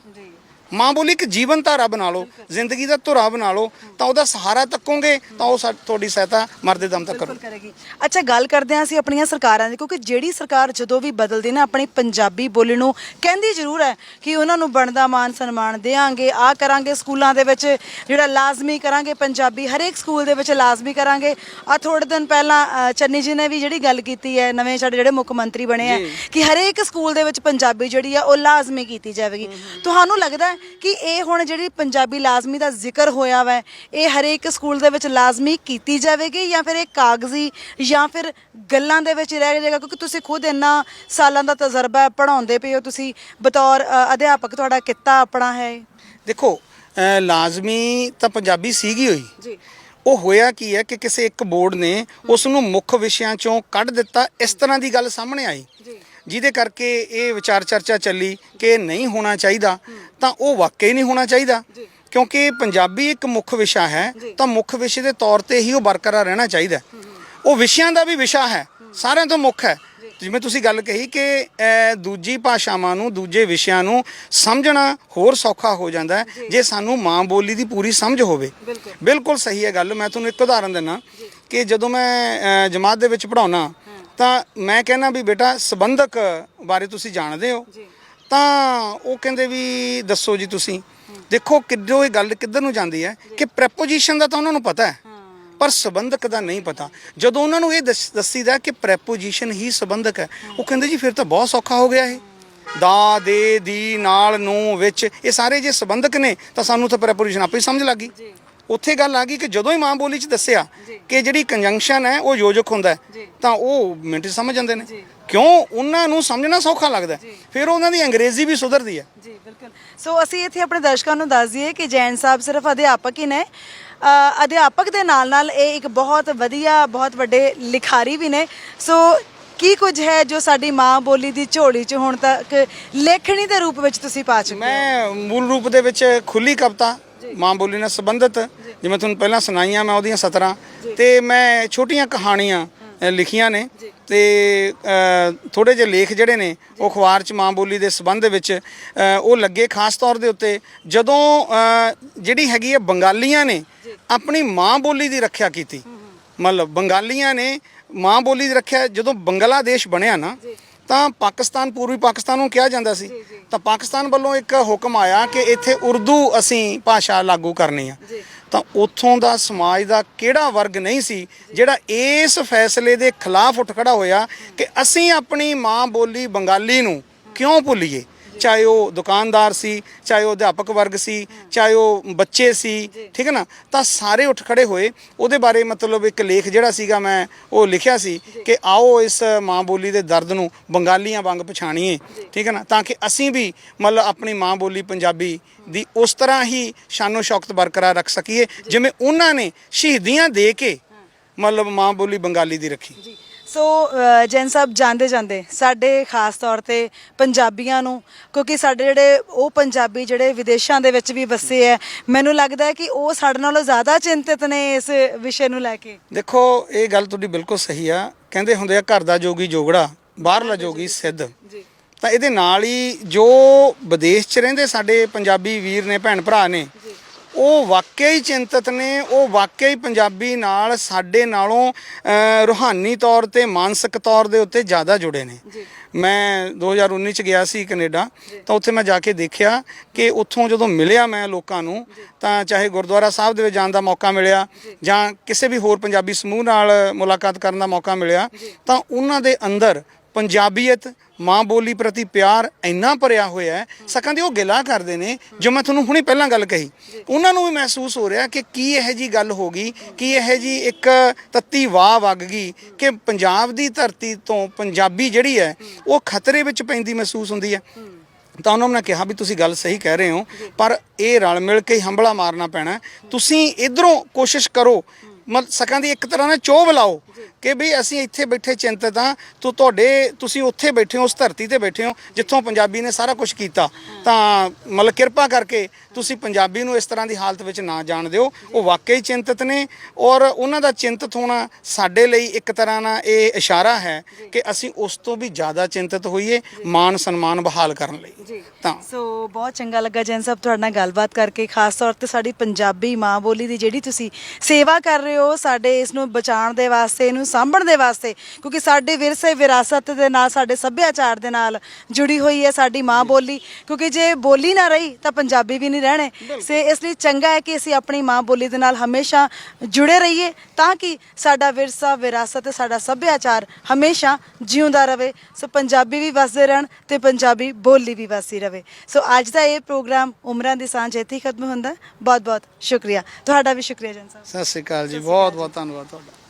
ਮਾਂ ਬੋਲੀ ਇੱਕ ਜੀਵਨ ਧਾਰਾ ਬਣਾ ਲਓ, ਜ਼ਿੰਦਗੀ ਦਾ ਧੁਰਾ ਬਣਾ ਲਓ, ਤਾਂ ਉਹਦਾ ਸਹਾਰਾ ਤੱਕੋਗੇ ਤਾਂ ਉਹ ਤੁਹਾਡੀ ਸਹਾਇਤਾ ਮਰਦੇ ਦਮ ਤੱਕ ਕਰੇਗੀ। ਅੱਛਾ, ਗੱਲ ਕਰਦੇ ਹਾਂ ਅਸੀਂ ਆਪਣੀਆਂ ਸਰਕਾਰਾਂ ਦੀ, ਕਿਉਂਕਿ ਜਿਹੜੀ ਸਰਕਾਰ ਜਦੋਂ ਵੀ ਬਦਲਦੀ ਨਾ ਆਪਣੀ ਪੰਜਾਬੀ ਬੋਲੀ ਨੂੰ ਕਹਿੰਦੀ ਜ਼ਰੂਰ ਹੈ ਕਿ ਉਹਨਾਂ ਨੂੰ ਬਣਦਾ ਮਾਨ ਸਨਮਾਨ ਦੇਵਾਂਗੇ, ਆਹ ਕਰਾਂਗੇ, ਸਕੂਲਾਂ ਦੇ ਵਿੱਚ ਜਿਹੜਾ ਲਾਜ਼ਮੀ ਕਰਾਂਗੇ ਪੰਜਾਬੀ, ਹਰੇਕ ਸਕੂਲ ਦੇ ਵਿੱਚ ਲਾਜ਼ਮੀ ਕਰਾਂਗੇ। ਆ ਥੋੜ੍ਹੇ ਦਿਨ ਪਹਿਲਾਂ ਚੰਨੀ ਜੀ ਨੇ ਵੀ ਜਿਹੜੀ ਗੱਲ ਕੀਤੀ ਹੈ, ਨਵੇਂ ਸਾਡੇ ਜਿਹੜੇ ਮੁੱਖ ਮੰਤਰੀ ਬਣੇ ਆ, ਕਿ ਹਰੇਕ ਸਕੂਲ ਦੇ ਵਿੱਚ ਪੰਜਾਬੀ ਜਿਹੜੀ ਆ ਉਹ ਲਾਜ਼ਮੀ ਕੀਤੀ ਜਾਵੇਗੀ। ਤੁਹਾਨੂੰ ਲੱਗਦਾ ਕਿ ਇਹ ਹੁਣ ਜਿਹੜੀ ਪੰਜਾਬੀ ਲਾਜ਼ਮੀ ਦਾ ਜ਼ਿਕਰ ਹੋਇਆ ਵਾ, ਇਹ ਹਰੇਕ ਸਕੂਲ ਦੇ ਵਿੱਚ ਲਾਜ਼ਮੀ ਕੀਤੀ ਜਾਵੇਗੀ ਜਾਂ ਫਿਰ ਇਹ ਕਾਗਜ਼ੀ ਜਾਂ ਫਿਰ ਗੱਲਾਂ ਦੇ ਵਿੱਚ ਰਹਿ ਜਾਏਗਾ? ਕਿਉਂਕਿ ਤੁਸੀਂ ਖੁਦ ਇੰਨਾ ਸਾਲਾਂ ਦਾ ਤਜਰਬਾ ਪੜ੍ਹਾਉਂਦੇ ਪਏ ਹੋ, ਤੁਸੀਂ ਬਤੌਰ ਅਧਿਆਪਕ ਤੁਹਾਡਾ ਕਿੱਤਾ ਆਪਣਾ ਹੈ। ਦੇਖੋ ਲਾਜ਼ਮੀ ਤਾਂ ਪੰਜਾਬੀ ਸੀਗੀ ਹੋਈ ਜੀ, ਉਹ ਹੋਇਆ ਕੀ ਹੈ ਕਿ ਕਿਸੇ ਇੱਕ ਬੋਰਡ ਨੇ ਉਸ ਨੂੰ ਮੁੱਖ ਵਿਸ਼ਿਆਂ ਚੋਂ ਕੱਢ ਦਿੱਤਾ। ਇਸ ਤਰ੍ਹਾਂ ਦੀ ਗੱਲ ਸਾਹਮਣੇ ਆਈ ਜਿਹਦੇ ਕਰਕੇ ਇਹ ਵਿਚਾਰ ਚਰਚਾ ਚੱਲੀ ਕਿ ਨਹੀਂ ਹੋਣਾ ਚਾਹੀਦਾ। ਤਾਂ ਉਹ ਵਾਕਈ ਨਹੀਂ ਹੋਣਾ ਚਾਹੀਦਾ ਕਿਉਂਕਿ ਪੰਜਾਬੀ ਇੱਕ ਮੁੱਖ ਵਿਸ਼ਾ ਹੈ, ਤਾਂ ਮੁੱਖ ਵਿਸ਼ੇ ਦੇ ਤੌਰ ਤੇ ਹੀ ਉਹ ਬਰਕਰਾਰ ਰਹਿਣਾ ਚਾਹੀਦਾ। ਉਹ ਵਿਸ਼ਿਆਂ ਦਾ ਵੀ ਵਿਸ਼ਾ ਹੈ, ਸਾਰਿਆਂ ਤੋਂ ਮੁੱਖ ਹੈ, ਜਿਵੇਂ ਤੁਸੀਂ ਗੱਲ ਕਹੀ ਕਿ ਦੂਜੀ ਭਾਸ਼ਾਵਾਂ ਨੂੰ ਦੂਜੇ ਵਿਸ਼ਿਆਂ ਨੂੰ ਸਮਝਣਾ ਹੋਰ ਸੌਖਾ ਹੋ ਜਾਂਦਾ ਹੈ ਜੇ ਸਾਨੂੰ ਮਾਂ ਬੋਲੀ ਦੀ ਪੂਰੀ ਸਮਝ ਹੋਵੇ। ਬਿਲਕੁਲ ਸਹੀ ਹੈ ਗੱਲ। ਮੈਂ ਤੁਹਾਨੂੰ ਇੱਕ ਉਦਾਹਰਨ ਦਿੰਦਾ ਕਿ ਜਦੋਂ ਮੈਂ ਜਮਾਤ ਦੇ ਵਿੱਚ ਪੜ੍ਹਾਉਣਾ ਤਾਂ ਮੈਂ ਕਹਿੰਦਾ ਵੀ ਬੇਟਾ ਸੰਬੰਧਕ ਬਾਰੇ ਤੁਸੀਂ ਜਾਣਦੇ ਹੋ, ਤਾਂ ਉਹ ਕਹਿੰਦੇ ਵੀ ਦੱਸੋ ਜੀ ਤੁਸੀਂ। ਦੇਖੋ ਕਿੱਦੋਂ ਇਹ ਗੱਲ ਕਿੱਧਰ ਨੂੰ ਜਾਂਦੀ ਹੈ ਕਿ ਪ੍ਰੈਪੋਜੀਸ਼ਨ ਦਾ ਤਾਂ ਉਹਨਾਂ ਨੂੰ ਪਤਾ ਹੈ ਪਰ ਸੰਬੰਧਕ ਦਾ ਨਹੀਂ ਪਤਾ। ਜਦੋਂ ਉਹਨਾਂ ਨੂੰ ਇਹ ਦੱਸੀਦਾ ਕਿ ਪ੍ਰੈਪੋਜੀਸ਼ਨ ਹੀ ਸੰਬੰਧਕ ਹੈ, ਉਹ ਕਹਿੰਦੇ ਜੀ ਫਿਰ ਤਾਂ ਬਹੁਤ ਸੌਖਾ ਹੋ ਗਿਆ ਇਹ। ਦਾ, ਦੇ, ਦੀ, ਨਾਲ, ਨੂੰ, ਵਿੱਚ, ਇਹ ਸਾਰੇ ਜੇ ਸੰਬੰਧਕ ਨੇ ਤਾਂ ਸਾਨੂੰ ਤਾਂ ਪ੍ਰੈਪੋਜੀਸ਼ਨ ਆਪੇ ਹੀ ਸਮਝ ਲੱਗ ਗਈ। ਉੱਥੇ ਗੱਲ ਆ ਗਈ ਕਿ ਜਦੋਂ ਹੀ ਮਾਂ ਬੋਲੀ 'ਚ ਦੱਸਿਆ ਕਿ ਜਿਹੜੀ ਕੰਜੰਕਸ਼ਨ ਹੈ ਉਹ ਯੋਜਕ ਹੁੰਦਾ ਤਾਂ ਉਹ ਮਿੰਟ 'ਚ ਸਮਝ ਜਾਂਦੇ ਨੇ। ਕਿਉਂ? ਉਹਨਾਂ ਨੂੰ ਸਮਝਣਾ ਸੌਖਾ ਲੱਗਦਾ, ਫਿਰ ਉਹਨਾਂ ਦੀ ਅੰਗਰੇਜ਼ੀ ਵੀ ਸੁਧਰਦੀ ਹੈ। ਜੀ ਬਿਲਕੁਲ। ਸੋ ਅਸੀਂ ਇੱਥੇ ਆਪਣੇ ਦਰਸ਼ਕਾਂ ਨੂੰ ਦੱਸ ਦਈਏ ਕਿ ਜੈਨ ਸਾਹਿਬ ਸਿਰਫ ਅਧਿਆਪਕ ਹੀ ਨੇ, ਅਧਿਆਪਕ ਦੇ ਨਾਲ ਨਾਲ ਇਹ ਇੱਕ ਬਹੁਤ ਵਧੀਆ ਬਹੁਤ ਵੱਡੇ ਲਿਖਾਰੀ ਵੀ ਨੇ। ਸੋ ਕੀ ਕੁਝ ਹੈ ਜੋ ਸਾਡੀ ਮਾਂ ਬੋਲੀ ਦੀ ਝੋਲੀ 'ਚ ਹੁਣ ਤੱਕ ਲੇਖਣੀ ਦੇ ਰੂਪ ਵਿੱਚ ਤੁਸੀਂ ਪਾ ਚੁੱਕੇ ਹੋ? ਮੈਂ ਮੂਲ ਰੂਪ ਦੇ ਵਿੱਚ ਖੁੱਲੀ ਕਵਿਤਾ ਮਾਂ ਬੋਲੀ ਨਾਲ ਸੰਬੰਧਿਤ, ਜਿਵੇਂ ਤੁਹਾਨੂੰ ਪਹਿਲਾਂ ਸੁਣਾਈਆਂ ਮੈਂ ਉਹਦੀਆਂ 17, ਤੇ ਮੈਂ ਛੋਟੀਆਂ ਕਹਾਣੀਆਂ ਲਿਖੀਆਂ ਨੇ, ਤੇ ਥੋੜੇ ਜਿਹੇ ਲੇਖ ਜਿਹੜੇ ਨੇ ਉਹ ਅਖਬਾਰ 'ਚ ਮਾਂ ਬੋਲੀ ਦੇ ਸੰਬੰਧ ਦੇ ਵਿੱਚ ਉਹ ਲੱਗੇ। ਖਾਸ ਤੌਰ ਦੇ ਉੱਤੇ ਜਦੋਂ ਜਿਹੜੀ ਹੈਗੀ ਹੈ ਬੰਗਾਲੀਆਂ ਨੇ ਆਪਣੀ ਮਾਂ ਬੋਲੀ ਦੀ ਰੱਖਿਆ ਕੀਤੀ, ਮਤਲਬ ਬੰਗਾਲੀਆਂ ਨੇ ਮਾਂ ਬੋਲੀ ਦੀ ਰੱਖਿਆ। ਜਦੋਂ ਬੰਗਲਾਦੇਸ਼ ਬਣਿਆ ਨਾ ਤਾਂ ਪਾਕਿਸਤਾਨ, ਪੂਰਬੀ ਪਾਕਿਸਤਾਨ ਨੂੰ ਕਿਹਾ ਜਾਂਦਾ ਸੀ, ਤਾਂ ਪਾਕਿਸਤਾਨ ਵੱਲੋਂ ਇੱਕ ਹੁਕਮ ਆਇਆ ਕਿ ਇੱਥੇ ਉਰਦੂ ਅਸੀਂ ਭਾਸ਼ਾ ਲਾਗੂ ਕਰਨੀ ਆ। ਤਾਂ ਉੱਥੋਂ ਦਾ ਸਮਾਜ ਦਾ ਕਿਹੜਾ ਵਰਗ ਨਹੀਂ ਸੀ ਜਿਹੜਾ ਇਸ ਫੈਸਲੇ ਦੇ ਖਿਲਾਫ ਉੱਠ ਖੜਾ ਹੋਇਆ ਕਿ ਅਸੀਂ ਆਪਣੀ ਮਾਂ ਬੋਲੀ ਬੰਗਾਲੀ ਨੂੰ ਕਿਉਂ ਭੁੱਲੀਏ। ਚਾਹੇ ਉਹ ਦੁਕਾਨਦਾਰ ਸੀ, ਚਾਹੇ ਉਹ ਅਧਿਆਪਕ ਵਰਗ ਸੀ, ਚਾਹੇ ਉਹ ਬੱਚੇ ਸੀ, ਠੀਕ ਹੈ ਨਾ, ਤਾਂ ਸਾਰੇ ਉੱਠ ਖੜੇ ਹੋਏ। ਉਹਦੇ ਬਾਰੇ ਮਤਲਬ ਇੱਕ ਲੇਖ ਜਿਹੜਾ ਸੀਗਾ ਮੈਂ ਉਹ ਲਿਖਿਆ ਸੀ ਕਿ ਆਓ ਇਸ ਮਾਂ ਬੋਲੀ ਦੇ ਦਰਦ ਨੂੰ ਬੰਗਾਲੀਆਂ ਵਾਂਗ ਪਛਾਣੀਏ, ਠੀਕ ਹੈ ਨਾ, ਤਾਂ ਕਿ ਅਸੀਂ ਵੀ ਮਤਲਬ ਆਪਣੀ ਮਾਂ ਬੋਲੀ ਪੰਜਾਬੀ ਦੀ ਉਸ ਤਰ੍ਹਾਂ ਹੀ ਸ਼ਾਨੋ ਸ਼ੌਕਤ ਬਰਕਰਾਰ ਰੱਖ ਸਕੀਏ ਜਿਵੇਂ ਉਹਨਾਂ ਨੇ ਸ਼ਹੀਦੀਆਂ ਦੇ ਕੇ ਮਤਲਬ ਮਾਂ ਬੋਲੀ ਬੰਗਾਲੀ ਦੀ ਰੱਖੀ। ਸੋ ਜੈਨ ਸਾਹਿਬ, ਜਾਂਦੇ ਜਾਂਦੇ ਸਾਡੇ ਖਾਸ ਤੌਰ ਤੇ ਪੰਜਾਬੀਆਂ ਨੂੰ, ਕਿਉਂਕਿ ਸਾਡੇ ਜਿਹੜੇ ਉਹ ਪੰਜਾਬੀ ਜਿਹੜੇ ਵਿਦੇਸ਼ਾਂ ਦੇ ਵਿੱਚ ਵੀ ਵਸੇ ਹੈ, ਮੈਨੂੰ ਲੱਗਦਾ ਹੈ ਕਿ ਉਹ ਸਾਡੇ ਨਾਲੋਂ ਜ਼ਿਆਦਾ ਚਿੰਤਿਤ ਨੇ ਇਸ ਵਿਸ਼ੇ ਨੂੰ ਲੈ ਕੇ। ਦੇਖੋ ਇਹ ਗੱਲ ਤੁਹਾਡੀ ਬਿਲਕੁਲ ਸਹੀ ਆ। ਕਹਿੰਦੇ ਹੁੰਦੇ ਆ ਘਰ ਦਾ ਜੋਗੀ ਜੋਗੜਾ, ਬਾਹਰਲਾ ਜੋਗੀ ਸਿੱਧ। ਤਾਂ ਇਹਦੇ ਨਾਲ ਹੀ ਜੋ ਵਿਦੇਸ਼ 'ਚ ਰਹਿੰਦੇ ਸਾਡੇ ਪੰਜਾਬੀ ਵੀਰ ਨੇ, ਭੈਣ ਭਰਾ ਨੇ, ਉਹ ਵਾਕਿਆ ਹੀ ਚਿੰਤਤ ਨੇ। ਉਹ ਵਾਕਿਆ ਹੀ ਪੰਜਾਬੀ ਨਾਲ ਸਾਡੇ ਨਾਲੋਂ ਰੂਹਾਨੀ ਤੌਰ ਤੇ ਮਾਨਸਿਕ ਤੌਰ ਦੇ ਉੱਤੇ ਜ਼ਿਆਦਾ ਜੁੜੇ ਨੇ। ਮੈਂ 2019 ਚ ਗਿਆ ਸੀ ਕੈਨੇਡਾ, ਤਾਂ ਉੱਥੇ ਮੈਂ ਜਾ ਕੇ ਦੇਖਿਆ ਕਿ ਉੱਥੋਂ ਜਦੋਂ ਮਿਲਿਆ ਮੈਂ ਲੋਕਾਂ ਨੂੰ, ਤਾਂ ਚਾਹੇ ਗੁਰਦੁਆਰਾ ਸਾਹਿਬ ਦੇ ਵਿੱਚ ਜਾਣ ਦਾ ਮੌਕਾ ਮਿਲਿਆ ਜਾਂ ਕਿਸੇ ਵੀ ਹੋਰ ਪੰਜਾਬੀ ਸਮੂਹ ਨਾਲ ਮੁਲਾਕਾਤ ਕਰਨ ਦਾ ਮੌਕਾ ਮਿਲਿਆ, ਤਾਂ ਉਹਨਾਂ ਦੇ ਅੰਦਰ ਪੰਜਾਬੀਅਤ, ਮਾਂ ਬੋਲੀ ਪ੍ਰਤੀ ਪਿਆਰ ਇੰਨਾ ਭਰਿਆ ਹੋਇਆ ਹੈ, ਸਕਾਂ ਦੀ ਉਹ ਗਿਲਾ ਕਰਦੇ ਨੇ। ਜੋ ਮੈਂ ਤੁਹਾਨੂੰ ਹੁਣੇ ਪਹਿਲਾਂ ਗੱਲ ਕਹੀ, ਉਹਨਾਂ ਨੂੰ ਵੀ ਮਹਿਸੂਸ ਹੋ ਰਿਹਾ ਕਿ ਕੀ ਇਹੋ ਜਿਹੀ ਗੱਲ ਹੋ ਗਈ, ਕੀ ਇਹੋ ਜਿਹੀ ਇੱਕ ਤੱਤੀ ਵਾਹ ਵਗ ਗਈ ਕਿ ਪੰਜਾਬ ਦੀ ਧਰਤੀ ਤੋਂ ਪੰਜਾਬੀ ਜਿਹੜੀ ਹੈ ਉਹ ਖਤਰੇ ਵਿੱਚ ਪੈਂਦੀ ਮਹਿਸੂਸ ਹੁੰਦੀ ਹੈ। ਤਾਂ ਉਹਨਾਂ ਨੇ ਕਿਹਾ ਵੀ ਤੁਸੀਂ ਗੱਲ ਸਹੀ ਕਹਿ ਰਹੇ ਹੋ, ਪਰ ਇਹ ਰਲ ਮਿਲ ਕੇ ਹੰਬਲਾ ਮਾਰਨਾ ਪੈਣਾ। ਤੁਸੀਂ ਇਧਰੋਂ ਕੋਸ਼ਿਸ਼ ਕਰੋ, ਮਤਲਬ ਸਕਾਂ ਦੀ ਇੱਕ ਤਰ੍ਹਾਂ ਨਾਲ ਚੋਭ ਲਾਓ ਕਿ ਵੀ ਅਸੀਂ ਇੱਥੇ ਬੈਠੇ ਚਿੰਤਤ ਹਾਂ, ਤੁਸੀਂ ਉੱਥੇ ਬੈਠੇ ਹੋ, ਉਸ ਧਰਤੀ ਤੇ ਬੈਠੇ ਹੋ ਜਿੱਥੋਂ ਪੰਜਾਬੀ ਨੇ ਸਾਰਾ ਕੁਝ ਕੀਤਾ। ਤਾਂ ਮਤਲਬ ਕਿਰਪਾ ਕਰਕੇ ਤੁਸੀਂ ਪੰਜਾਬੀ ਨੂੰ ਇਸ ਤਰ੍ਹਾਂ ਦੀ ਹਾਲਤ ਵਿੱਚ ਨਾ ਜਾਣ ਦਿਓ। ਉਹ ਵਾਕਈ ਚਿੰਤਤ ਨੇ, ਔਰ ਉਹਨਾਂ ਦਾ ਚਿੰਤਤ ਹੋਣਾ ਸਾਡੇ ਲਈ ਇੱਕ ਤਰ੍ਹਾਂ ਨਾਲ ਇਹ ਇਸ਼ਾਰਾ ਹੈ ਕਿ ਅਸੀਂ ਉਸ ਤੋਂ ਵੀ ਜ਼ਿਆਦਾ ਚਿੰਤਤ ਹੋਈਏ ਮਾਨ ਸਨਮਾਨ ਬਹਾਲ ਕਰਨ ਲਈ। ਤਾਂ ਸੋ ਬਹੁਤ ਚੰਗਾ ਲੱਗਾ ਜੈਨ ਸਾਹਿਬ ਤੁਹਾਡੇ ਨਾਲ ਗੱਲਬਾਤ ਕਰਕੇ, ਖਾਸ ਤੌਰ ਤੇ ਸਾਡੀ ਪੰਜਾਬੀ ਮਾਂ ਬੋਲੀ ਦੀ ਜਿਹੜੀ ਤੁਸੀਂ ਸੇਵਾ ਕਰ ਰਹੇ ਹੋ, ਸਾਡੇ ਇਸ ਨੂੰ ਬਚਾਉਣ ਦੇ ਵਾਸਤੇ, ਇਹਨੂੰ ਸਾਂਭਣ ਦੇ ਵਾਸਤੇ, ਕਿਉਂਕਿ ਸਾਡੇ ਵਿਰਸੇ ਵਿਰਾਸਤ ਦੇ ਨਾਲ, ਸਾਡੇ ਸੱਭਿਆਚਾਰ ਦੇ ਨਾਲ ਜੁੜੀ ਹੋਈ ਹੈ ਸਾਡੀ ਮਾਂ ਬੋਲੀ। ਕਿਉਂਕਿ ਜੇ ਬੋਲੀ ਨਾ ਰਹੀ ਤਾਂ ਪੰਜਾਬੀ ਵੀ ਨਹੀਂ ਰਹਿਣੇ। ਸੇ ਇਸ ਲਈ ਚੰਗਾ ਹੈ ਕਿ ਅਸੀਂ ਆਪਣੀ ਮਾਂ ਬੋਲੀ ਦੇ ਨਾਲ ਹਮੇਸ਼ਾ ਜੁੜੇ ਰਹੀਏ, ਤਾਂ ਕਿ ਸਾਡਾ ਵਿਰਸਾ, ਵਿਰਾਸਤ ਤੇ ਸਾਡਾ ਸੱਭਿਆਚਾਰ ਹਮੇਸ਼ਾ ਜਿਉਂਦਾ ਰਹੇ। ਸੋ ਪੰਜਾਬੀ ਵੀ ਵਸਦੇ ਰਹਿਣ ਤੇ ਪੰਜਾਬੀ ਬੋਲੀ ਵੀ ਵਸਦੀ ਰਹੇ। ਸੋ ਅੱਜ ਦਾ ਇਹ ਪ੍ਰੋਗਰਾਮ ਉਮਰਾਂ ਦੀ ਸਾਂਝ ਇੱਥੇ ਹੀ ਖਤਮ ਹੁੰਦਾ। ਬਹੁਤ ਬਹੁਤ ਸ਼ੁਕਰੀਆ ਤੁਹਾਡਾ, ਵੀ ਸ਼ੁਕਰੀਆ ਜੈਨ ਸਾਹਿਬ। ਸਤਿ ਸ਼੍ਰੀ ਅਕਾਲ ਜੀ, ਬਹੁਤ ਬਹੁਤ ਧੰਨਵਾਦ ਤੁਹਾਡਾ।